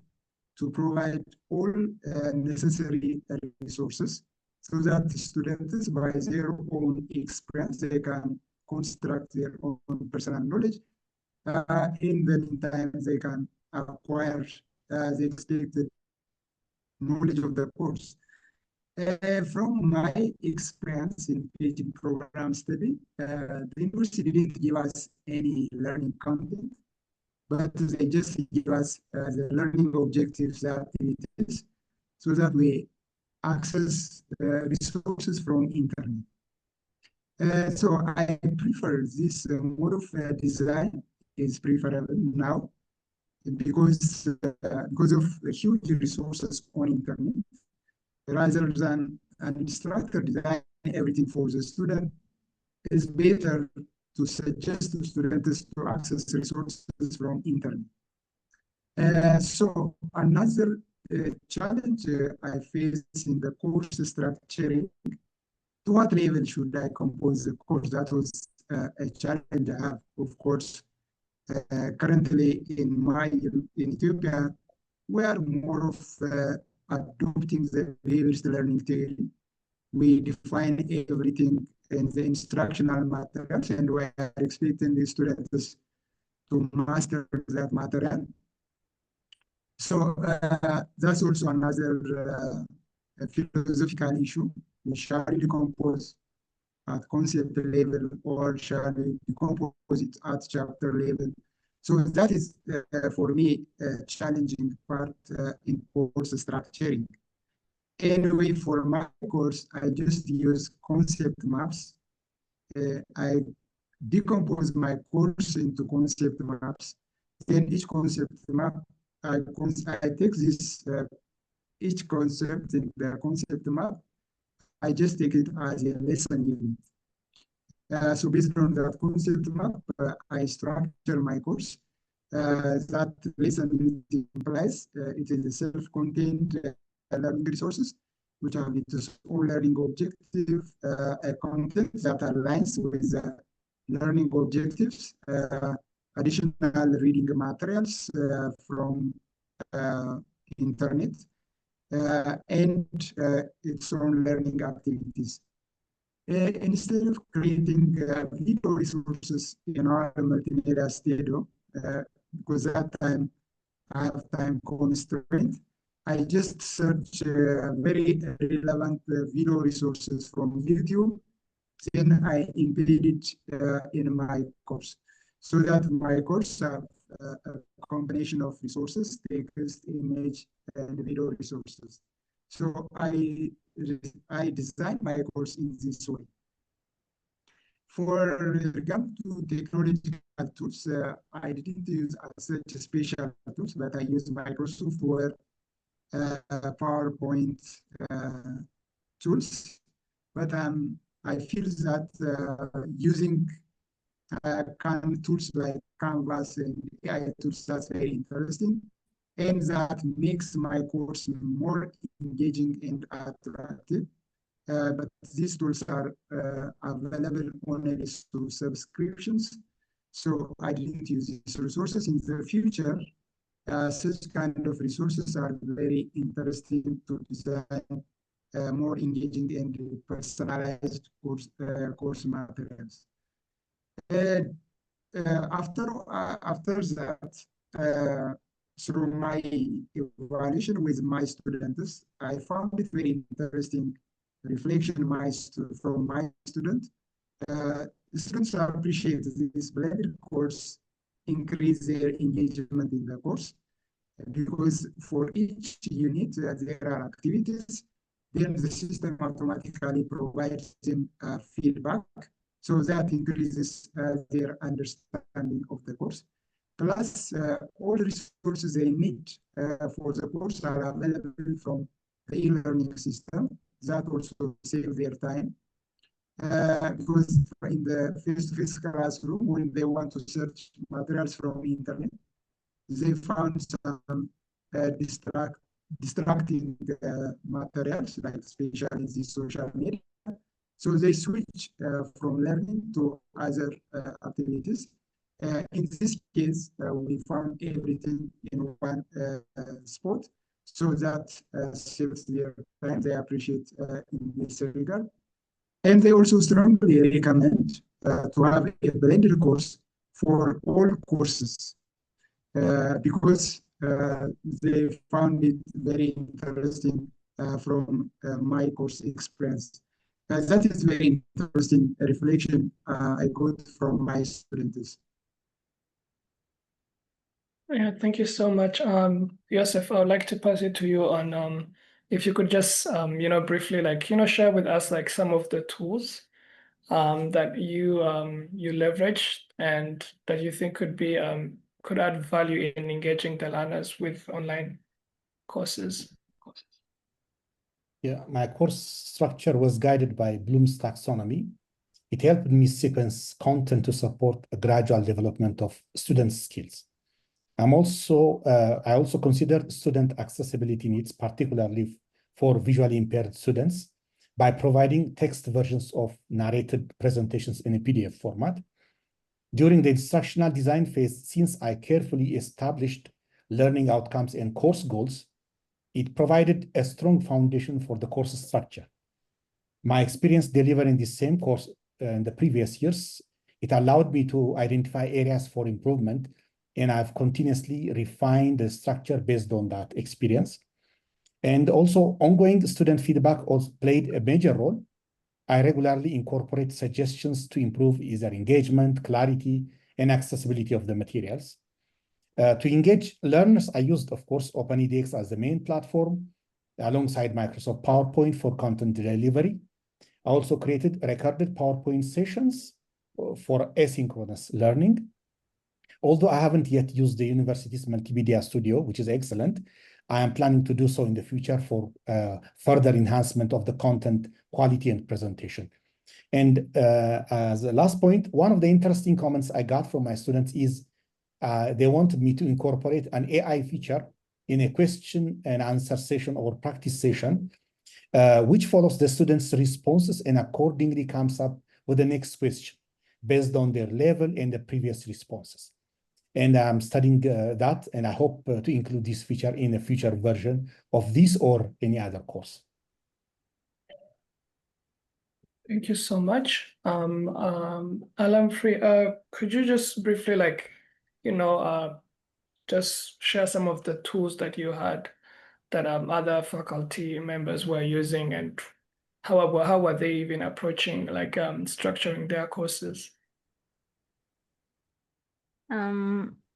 to provide all necessary resources, so that students, by their own experience, they can construct their own personal knowledge. In the meantime, they can acquire the expected knowledge of the course. From my experience in PhD program study, the university didn't give us any learning content, but they just give us the learning objectives, activities, so that we access resources from internet. So I prefer this mode of design is preferable now because of the huge resources on internet, rather than an instructor design everything for the student. It's better to suggest to students to access resources from internet. So another challenge I face in the course structuring, to what level should I compose the course? That was a challenge I have, of course. Currently in Ethiopia, we are more of adopting the behaviorist learning theory. We define everything in the instructional materials, and we are expecting the students to master that material. So that's also another philosophical issue. Shall we decompose at concept level, or shall we decompose it at chapter level? So that is, for me, a challenging part in course structuring. Anyway, for my course, I just use concept maps. I decompose my course into concept maps. Then each concept map, I take this, each concept in the concept map, I just take it as a lesson unit. So based on that concept map, I structure my course. That lesson unit implies it is a self-contained learning resources, which have its own learning objective, a content that aligns with the learning objectives, additional reading materials from internet and its own learning activities. Instead of creating video resources in our multimedia studio, because that time I have time constraint, I just search very relevant video resources from YouTube. Then I embed it in my course, so that my course have a combination of resources, text, image, and video resources. So I design my course in this way. For regard to technological tools, I didn't use such special tools, but I use Microsoft Word, PowerPoint tools. But I feel that using tools like Canvas and AI tools, that's very interesting. And that makes my course more engaging and attractive. But these tools are available only through subscriptions. So I didn't use these resources. In the future, such kind of resources are very interesting to design more engaging and personalized course materials. After that, through my evaluation with my students, I found it very interesting reflection from my student. Students appreciate this blended course, increase their engagement in the course, because for each unit there are activities, then the system automatically provides them feedback, so that increases their understanding of the course. Plus, all resources they need for the course are available from the e-learning system. That also saves their time. Because in the face-to-face classroom, when they want to search materials from the internet, they found some distracting materials, like especially the social media. So they switch from learning to other activities. In this case, we found everything in one spot, so that saves their time. They appreciate in this regard. And they also strongly recommend to have a blended course for all courses, because they found it very interesting from my course experience. That is very interesting reflection I got from my students. Yeah, thank you so much. Joseph, I would like to pass it to you on if you could just briefly share with us like some of the tools that you leveraged and that you think could add value in engaging the learners with online courses. Yeah, my course structure was guided by Bloom's taxonomy. It helped me sequence content to support a gradual development of student skills. I also consider student accessibility needs, particularly for visually impaired students, by providing text versions of narrated presentations in a PDF format. During the instructional design phase, since I carefully established learning outcomes and course goals, it provided a strong foundation for the course structure. My experience delivering the same course in the previous years, it allowed me to identify areas for improvement, and I've continuously refined the structure based on that experience. And also, ongoing student feedback also played a major role. I regularly incorporate suggestions to improve either engagement, clarity, and accessibility of the materials. To engage learners, I used, of course, OpenEDX as the main platform, alongside Microsoft PowerPoint for content delivery. I also created recorded PowerPoint sessions for asynchronous learning. Although I haven't yet used the university's multimedia studio, which is excellent, I am planning to do so in the future for further enhancement of the content quality and presentation. And as a last point, one of the interesting comments I got from my students is they wanted me to incorporate an AI feature in a question and answer session or practice session, which follows the students' responses and accordingly comes up with the next question based on their level and the previous responses. And I'm studying that, and I hope to include this feature in a future version of this or any other course. Thank you so much. Alamfree, could you just briefly, like, just share some of the tools that you had that other faculty members were using, and how were they even approaching, like, structuring their courses?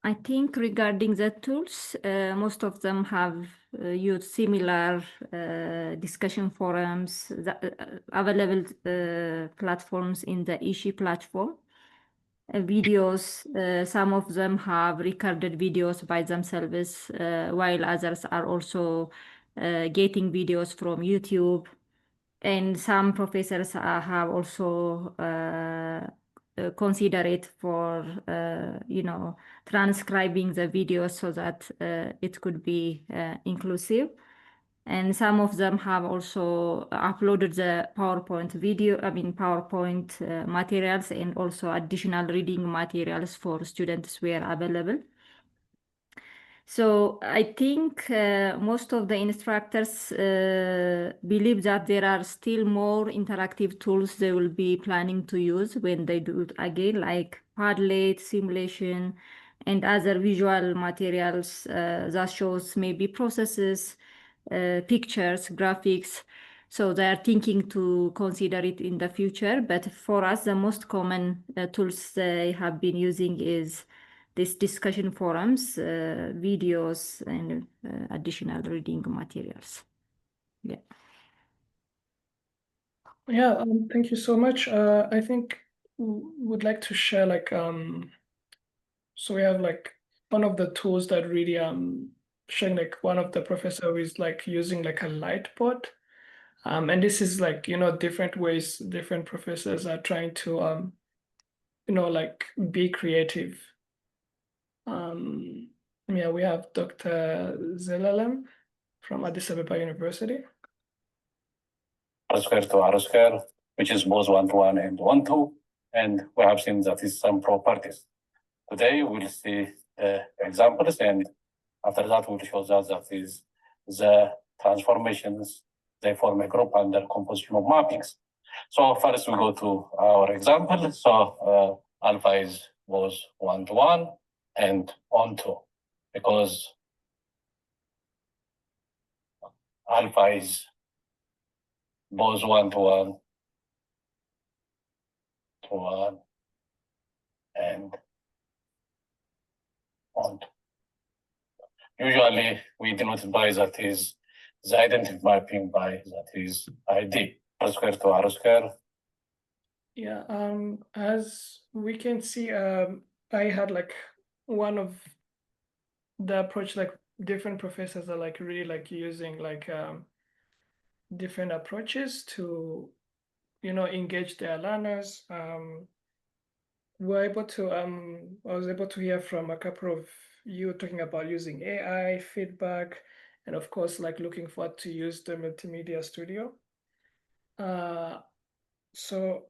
I think regarding the tools, most of them have used similar discussion forums, available platforms in the Ishi platform. Videos, some of them have recorded videos by themselves, while others are also getting videos from YouTube. And some professors have also consider it for, transcribing the video so that it could be inclusive. And some of them have also uploaded the PowerPoint materials, and also additional reading materials for students were available. So I think most of the instructors believe that there are still more interactive tools they will be planning to use when they do it again, like Padlet, simulation, and other visual materials that shows maybe processes, pictures, graphics. So they are thinking to consider it in the future. But for us, the most common tools they have been using is these discussion forums, videos, and additional reading materials. Yeah. Yeah, thank you so much. I think would like to share, like, so we have, like, one of the tools that really showing, like, one of the professor is, like, using, like, a light board. And this is, like, different ways different professors are trying to like, be creative. Yeah, we have Dr. Zelalem from Addis Ababa University. R² to R², which is both 1-to-1 and 1-to, and we have seen that is some properties. Today we'll see examples, and after that we'll show that is the transformations. They form a group under composition of mappings. So first we go to our example. So alpha is both 1-to-1 and on-to, because alpha is both 1-to-1 to 1 and on-to. Usually we denote by that is the identity mapping by that is ID, R² to R². Yeah, as we can see, I had, like, one of the approach, like, different professors are, like, really, like, using, like, different approaches to engage their learners. We're able to I was able to hear from a couple of you talking about using AI feedback, and of course, like, looking forward to use the multimedia studio. So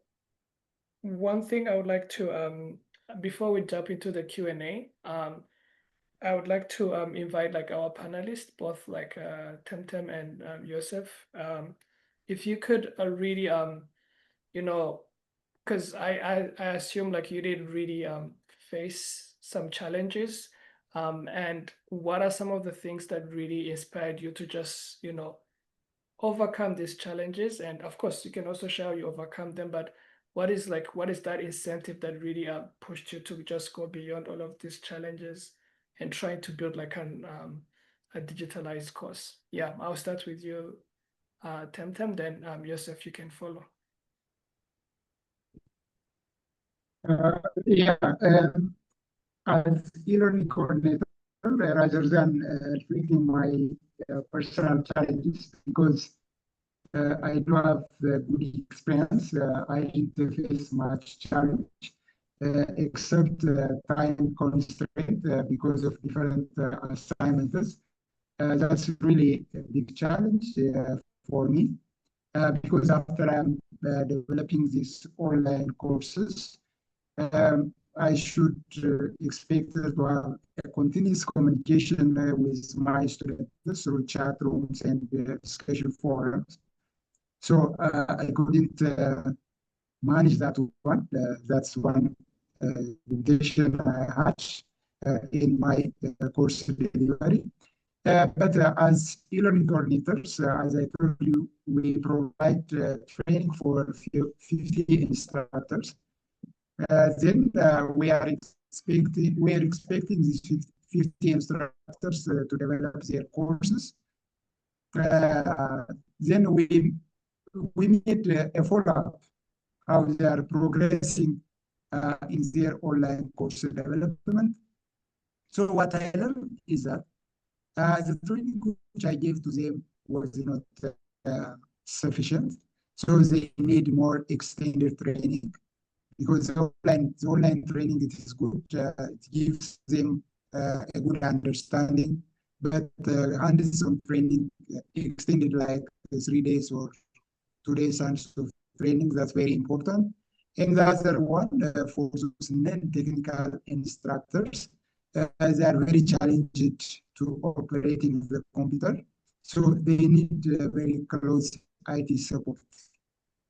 one thing I would like to before we jump into the Q&A, I would like to invite, like, our panelists, both, like, Temtem and Yosef. If you could really because I assume, like, you did really face some challenges, and what are some of the things that really inspired you to just overcome these challenges? And of course you can also share how you overcome them, but what is that incentive that really pushed you to just go beyond all of these challenges and trying to build, like, a digitalized course? Yeah, I'll start with you, Temtem, then Yosef, you can follow. As e-learning coordinator, rather than treating my personal challenges, because I do have good experience, I didn't face much challenge except time constraint because of different assignments. That's really a big challenge for me, because after I'm developing these online courses, I should expect to have a continuous communication with my students through chat rooms and discussion forums. So I couldn't manage that one. That's one limitation I had in my course delivery. But as e-learning coordinators, as I told you, we provide training for 50 instructors. Then we are expecting these 50 instructors to develop their courses. Then we need a follow-up how they are progressing in their online course development. So what I learned is that the training which I gave to them was not sufficient. So they need more extended training, because the online training, it is good. It gives them a good understanding, but hands-on training extended like 3 days or 2 days of training, that's very important. And the other one for those non-technical instructors, they are very challenged to operating the computer. So they need very close IT support.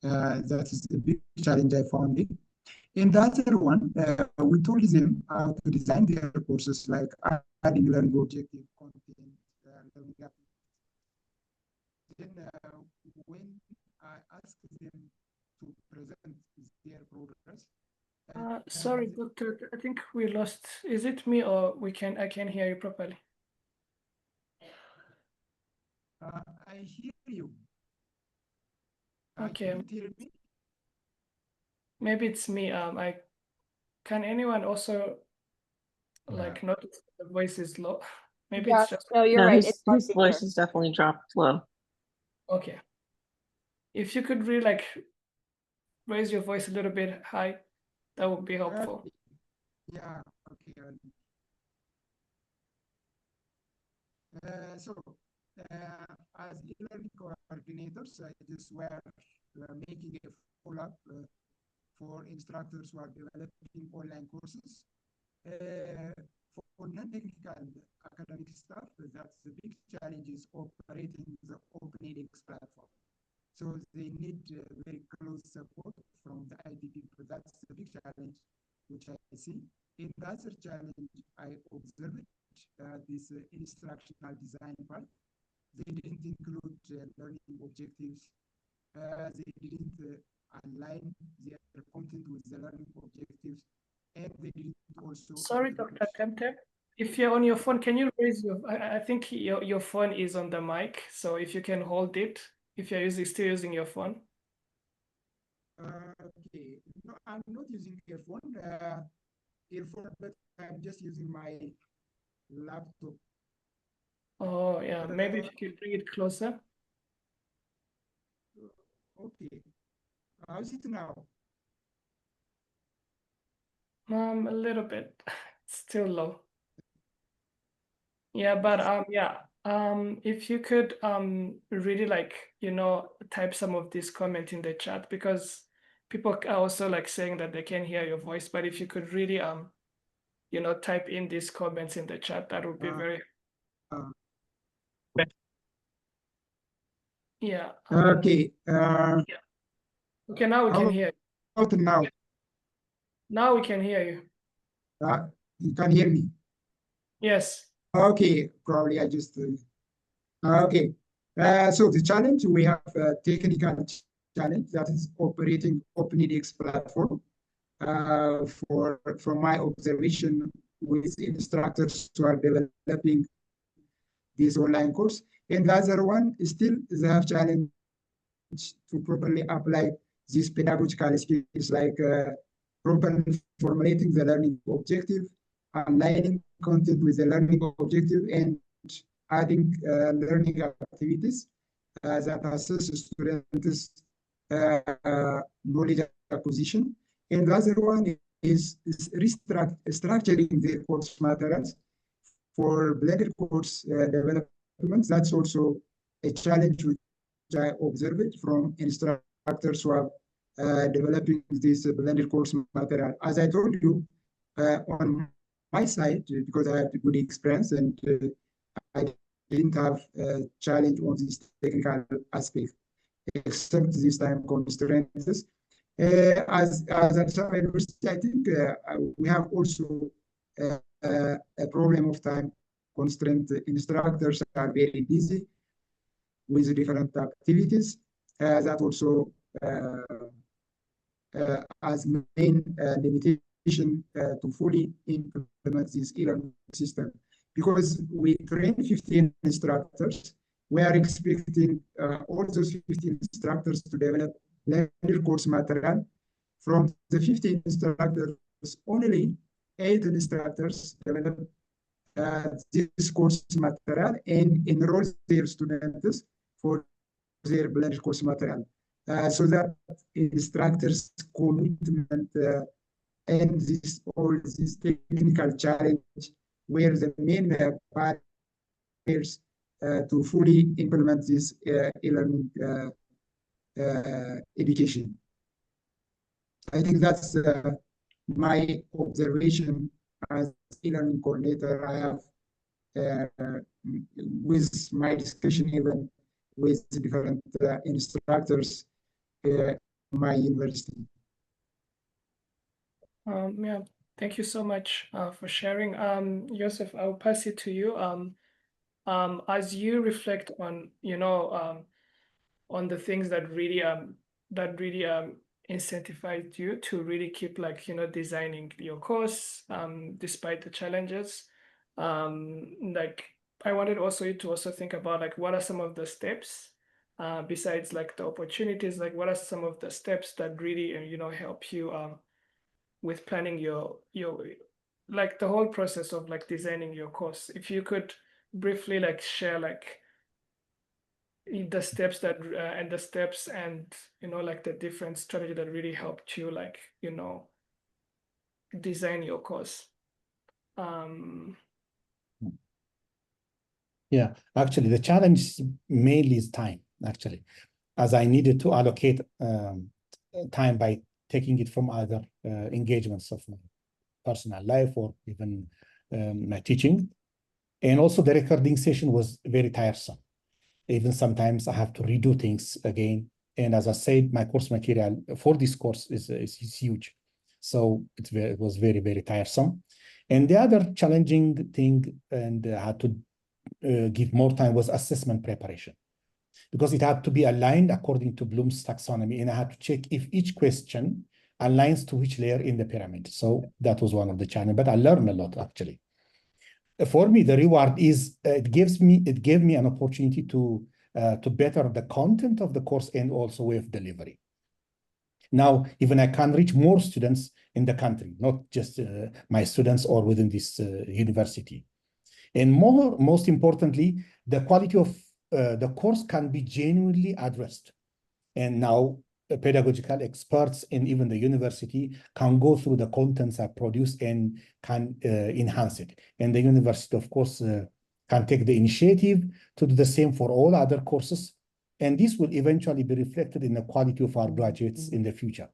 That is a big challenge I found it. And the other one, we told them how to design their courses, like adding learning objective content, learning then when I asked them to present their progress. Sorry, Doctor, I think we lost. Is it me or I can hear you properly? I hear you. Okay. You hear me? Maybe it's me. Can anyone also like notice the voice is low? Maybe it's just No, you're right. His voice is definitely dropped low. okay. If you could really like raise your voice a little bit high, that would be helpful. Yeah, okay. So as e-learning coordinators, this were making a follow-up for instructors who are developing online courses. For non-technical academic staff, that's the big challenge is operating the Open edX platform. So they need very close support from the IT people. That's the big challenge which I see. And the other challenge I observed, this instructional design part, they didn't include learning objectives. They didn't align their content with the learning objectives. And they didn't also... Sorry, Dr. Temtem. If you're on your phone, can you raise your... I think your phone is on the mic. So if you can hold it, if you're still using your phone. Okay. No, I'm not using earphone, but I'm just using my laptop. Oh, yeah. Maybe if you could bring it closer. Okay. How's it now? A little bit. Still low. Yeah, but if you could really like, type some of these comments in the chat, because people are also like saying that they can hear your voice. But if you could really type in these comments in the chat, that would be very yeah. Okay. Yeah. Okay, now we can hear you. How now? Now we can hear you. You can hear me? Yes. Okay, probably I just... okay. So the challenge, we have a technical challenge, that is operating Open edX platform. From my observation with instructors who are developing this online course. And the other one is still they have challenge to properly apply these pedagogical skills, like properly formulating the learning objective, aligning content with the learning objective, and adding learning activities that assess students' knowledge acquisition. And the other one is structuring the course materials for blended course development. That's also a challenge which I observed from instructors who are developing this blended course material. As I told you, on my side, because I have a good experience and I didn't have a challenge on this technical aspect, except this time constraints. As at some university, I think we have also a problem of time constraint. Instructors are very busy with different activities. That also as main limitation to fully implement this e-learning system. Because we train 15 instructors, we are expecting all those 15 instructors to develop learning course material. From the 15 instructors, only 8 instructors develop this course material and enroll their students for their blended course material. So that instructors' commitment and all this technical challenge were the main barriers to fully implement this e-learning education. I think that's my observation as e-learning coordinator. I have with my discussion even with different instructors in my university. Yeah, thank you so much for sharing. Joseph, I'll pass it to you. As you reflect on, on the things that really incentivized you to really keep designing your course despite the challenges. I wanted also you to also think about what are some of the steps besides the opportunities, what are some of the steps that really help you with planning your the whole process of designing your course. If you could briefly share the steps that and the different strategy that really helped you design your course. Yeah, actually, the challenge mainly is time, actually, as I needed to allocate time by taking it from other engagements of my personal life or even my teaching. And also the recording session was very tiresome. Even sometimes I have to redo things again. And as I said, my course material for this course is huge. So it was very, very tiresome. And the other challenging thing, and I had to give more time, was assessment preparation, because it had to be aligned according to Bloom's taxonomy, and I had to check if each question aligns to which layer in the pyramid. So that was one of the challenges, but I learned a lot, actually. For me, the reward is it gave me an opportunity to better the content of the course and also way of delivery. Now, even I can reach more students in the country, not just my students or within this university. And most importantly, the quality of the course can be genuinely addressed. And now pedagogical experts and even the university can go through the contents I produce and can enhance it. And the university, of course, can take the initiative to do the same for all other courses. And this will eventually be reflected in the quality of our graduates in the future.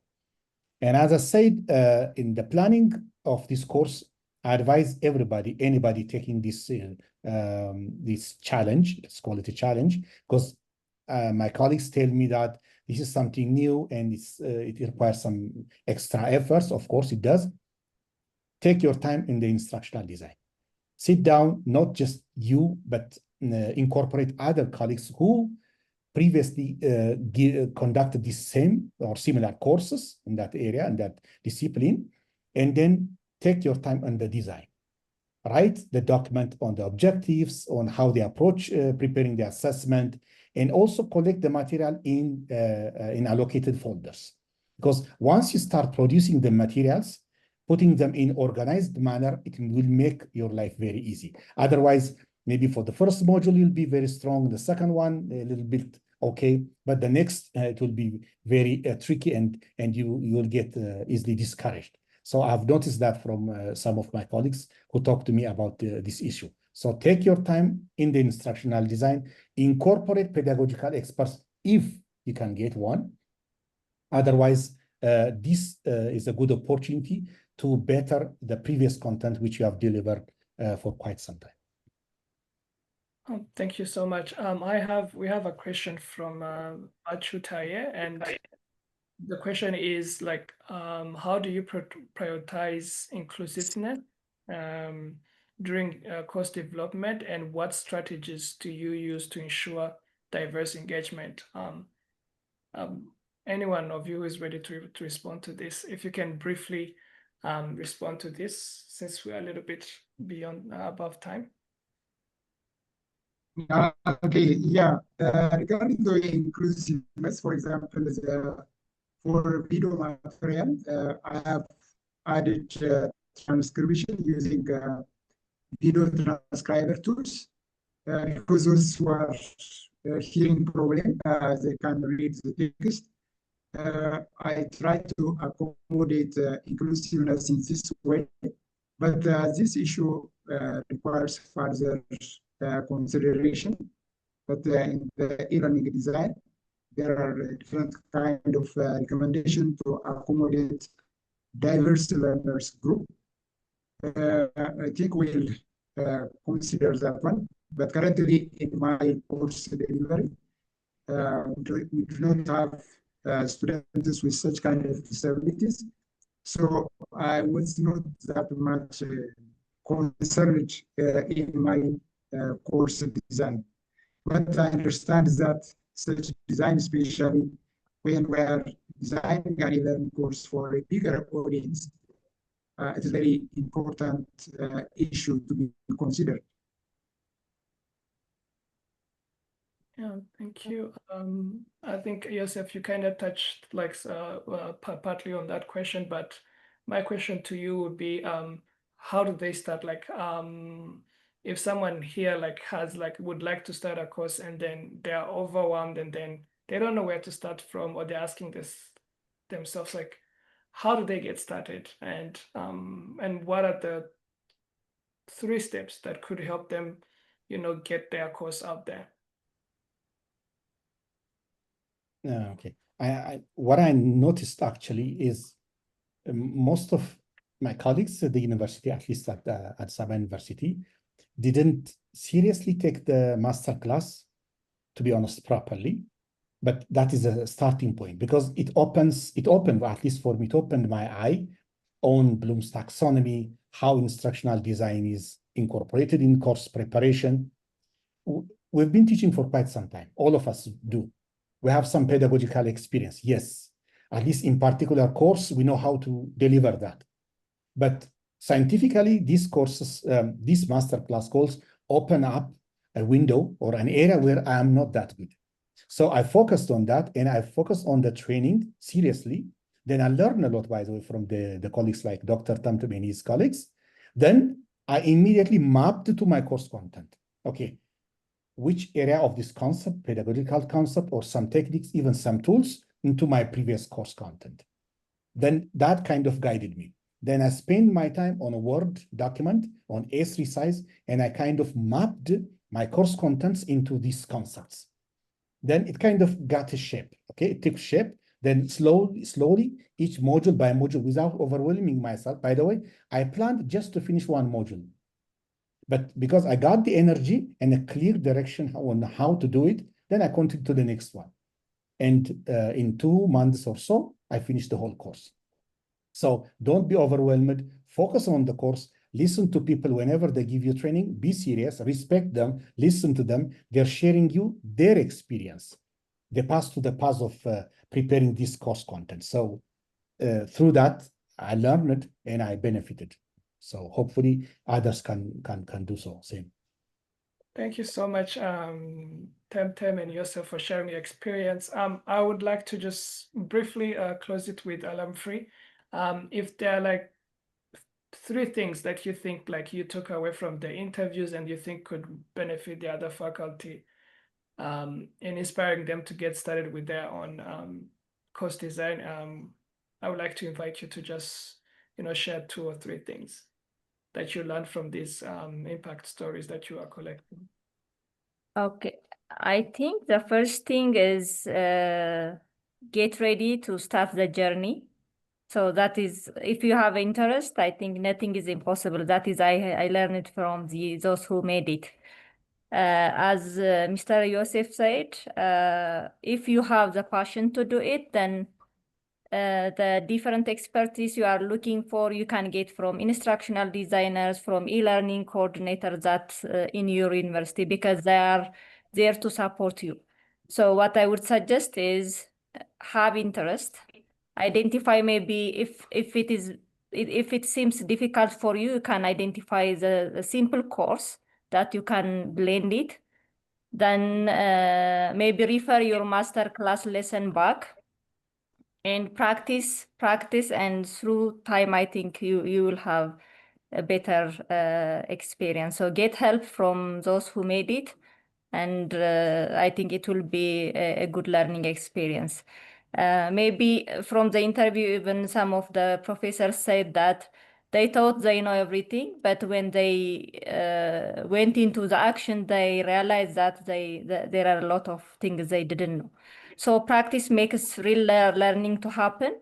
And as I said, in the planning of this course, I advise anybody taking this challenge, let's call it a challenge, because my colleagues tell me that this is something new and it requires some extra efforts. Of course, it does. Take your time in the instructional design. Sit down, not just you, but incorporate other colleagues who previously conducted the same or similar courses in that area and that discipline, and then take your time on the design. Write the document on the objectives, on how they approach preparing the assessment, and also collect the material in allocated folders. Because once you start producing the materials, putting them in organized manner, it will make your life very easy. Otherwise, maybe for the first module, you'll be very strong. The second one, a little bit okay, but the next, it will be very tricky and you will get easily discouraged. So I've noticed that from some of my colleagues who talk to me about this issue. So take your time in the instructional design, incorporate pedagogical experts if you can get one. Otherwise, this is a good opportunity to better the previous content which you have delivered for quite some time. Thank you so much. We have a question from Achu Taye, and the question is like, how do you prioritize inclusiveness during course development, and what strategies do you use to ensure diverse engagement? Any one of you is ready to respond to this. If you can briefly respond to this, since we are a little bit beyond above time. Okay, yeah. Regarding the inclusiveness, for example, for video material, I have added transcription using video transcriber tools because those who are hearing problem, they can read the text. I try to accommodate inclusiveness in this way, but this issue requires further consideration. But in the e-learning design, there are different kind of recommendation to accommodate diverse learners group. I think we'll consider that one. But currently in my course delivery, we do not have students with such kind of disabilities. So I was not that much concerned in my course design. But I understand that such design, especially when we are designing an e-learning course for a bigger audience, it is a very important issue to be considered. Yeah, thank you. I think, Joseph, you kind of touched like partly on that question, but my question to you would be, how do they start? Like, if someone here like would like to start a course and then they are overwhelmed and then they don't know where to start from, or they're asking themselves like, how do they get started, and what are the 3 steps that could help them, get their course out there? Okay. What I noticed actually is most of my colleagues at the university, at least at Sabah University, didn't seriously take the master class, to be honest, properly. But that is a starting point, because it opened, at least for me, it opened my eye on Bloom's taxonomy, how instructional design is incorporated in course preparation. We've been teaching for quite some time. All of us do. We have some pedagogical experience, yes. At least in particular course, we know how to deliver that. But scientifically, these courses, these masterclass courses open up a window or an area where I am not that good. So I focused on that, and I focused on the training seriously. Then I learned a lot, by the way, from the colleagues like Dr. Tamtam and his colleagues. Then I immediately mapped to my course content. Okay, which area of this concept, pedagogical concept, or some techniques, even some tools, into my previous course content. Then that kind of guided me. Then I spent my time on a Word document on A3 size, and I kind of mapped my course contents into these concepts. Then it kind of got a shape, okay? It took shape. Then slowly, each module by module, without overwhelming myself. By the way, I planned just to finish one module. But because I got the energy and a clear direction on how to do it, then I continued to the next one. And in 2 months or so, I finished the whole course. So don't be overwhelmed. Focus on the course. Listen to people whenever they give you training. Be serious. Respect them. Listen to them. They're sharing you their experience. They pass to the path of preparing this course content. So through that, I learned it and I benefited. So hopefully others can do so same. Thank you so much, Temtem and Joseph, for sharing your experience. I would like to just briefly close it with Alamfree. If there are like 3 things that you think like you took away from the interviews and you think could benefit the other faculty in inspiring them to get started with their own course design, I would like to invite you to just share 2 or 3 things that you learned from these impact stories that you are collecting. Okay, I think the first thing is get ready to start the journey. So that is, if you have interest, I think nothing is impossible. That is, I learned it from those who made it. As Mr. Yosef said, if you have the passion to do it, then the different expertise you are looking for, you can get from instructional designers, from e-learning coordinators that in your university, because they are there to support you. So what I would suggest is have interest, identify maybe if it seems difficult for you, you can identify the simple course that you can blend it. Then maybe refer your master class lesson back and practice, and through time, I think you will have a better experience. So get help from those who made it, and I think it will be a good learning experience. Maybe from the interview, even some of the professors said that they thought they know everything, but when they went into the action, they realized that there are a lot of things they didn't know. So practice makes real learning to happen.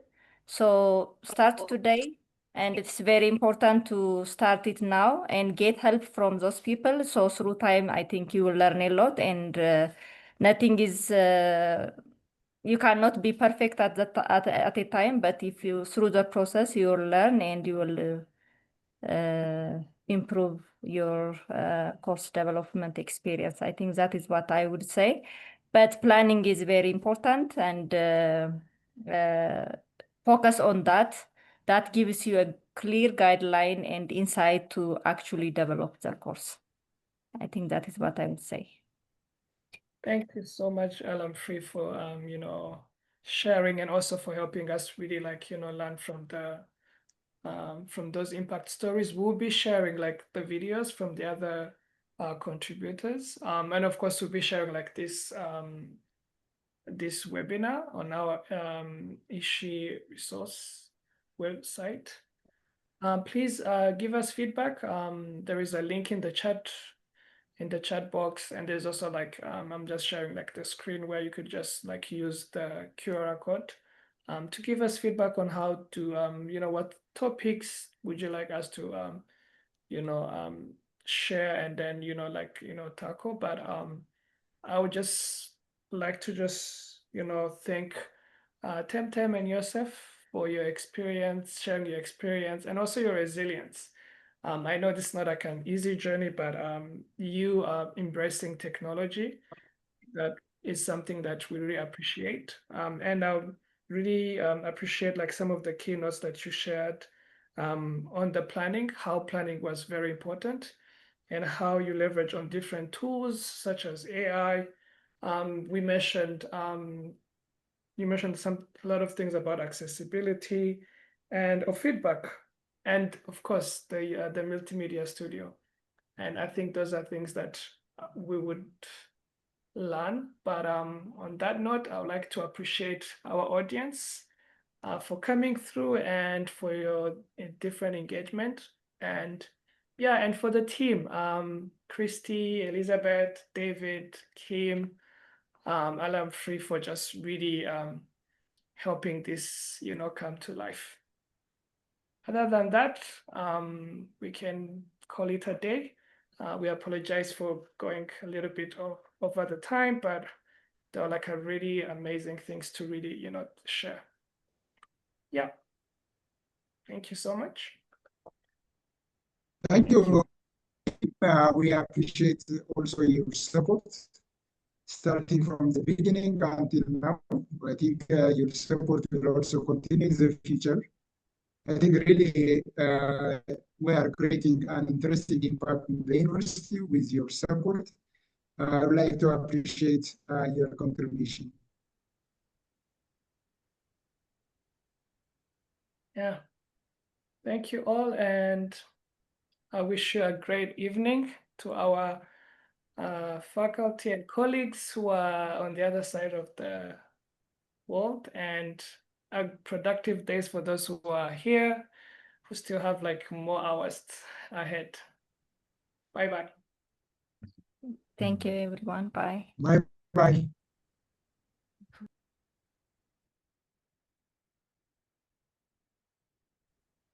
So start today, and it's very important to start it now and get help from those people. So through time, I think you will learn a lot, and nothing is, you cannot be perfect at a time, but if you, through the process, you will learn and you will improve your course development experience. I think that is what I would say. But planning is very important, and focus on that. That gives you a clear guideline and insight to actually develop the course. I think that is what I would say. Thank you so much, Free, for sharing, and also for helping us really learn from the from those impact stories. We'll be sharing the videos from the other contributors, and of course we'll be sharing this this webinar on our Ishi resource website. Please give us feedback. There is a link in the chat box, and there's also I'm just sharing the screen where you could just use the QR code to give us feedback on how to what topics would you like us to share, and then tackle. But I would just like to thank Temtem and Yosef for your experience, sharing your experience, and also your resilience. I know this is not an easy journey, but you are embracing technology. That is something that we really appreciate. And I really appreciate some of the keynotes that you shared on the planning, how planning was very important, and how you leverage on different tools such as AI. We mentioned you mentioned a lot of things about accessibility and feedback, and of course the multimedia studio. And I think those are things that we would learn. But on that note, I would like to appreciate our audience for coming through and for your different engagement. And yeah, and for the team, Christy, Elizabeth, David, Kim, Free, for just really helping this come to life. Other than that, we can call it a day. We apologize for going a little bit over the time, but there are a really amazing things to really share. Yeah. Thank you so much. Thank you. We appreciate also your support, starting from the beginning until now. I think your support will also continue in the future. I think really we are creating an interesting impact in the university with your support. I would like to appreciate your contribution. Yeah. Thank you all, and I wish you a great evening to our faculty and colleagues who are on the other side of the world, and a productive days for those who are here, who still have more hours ahead. Bye-bye. Thank you, everyone. Bye. Bye-bye.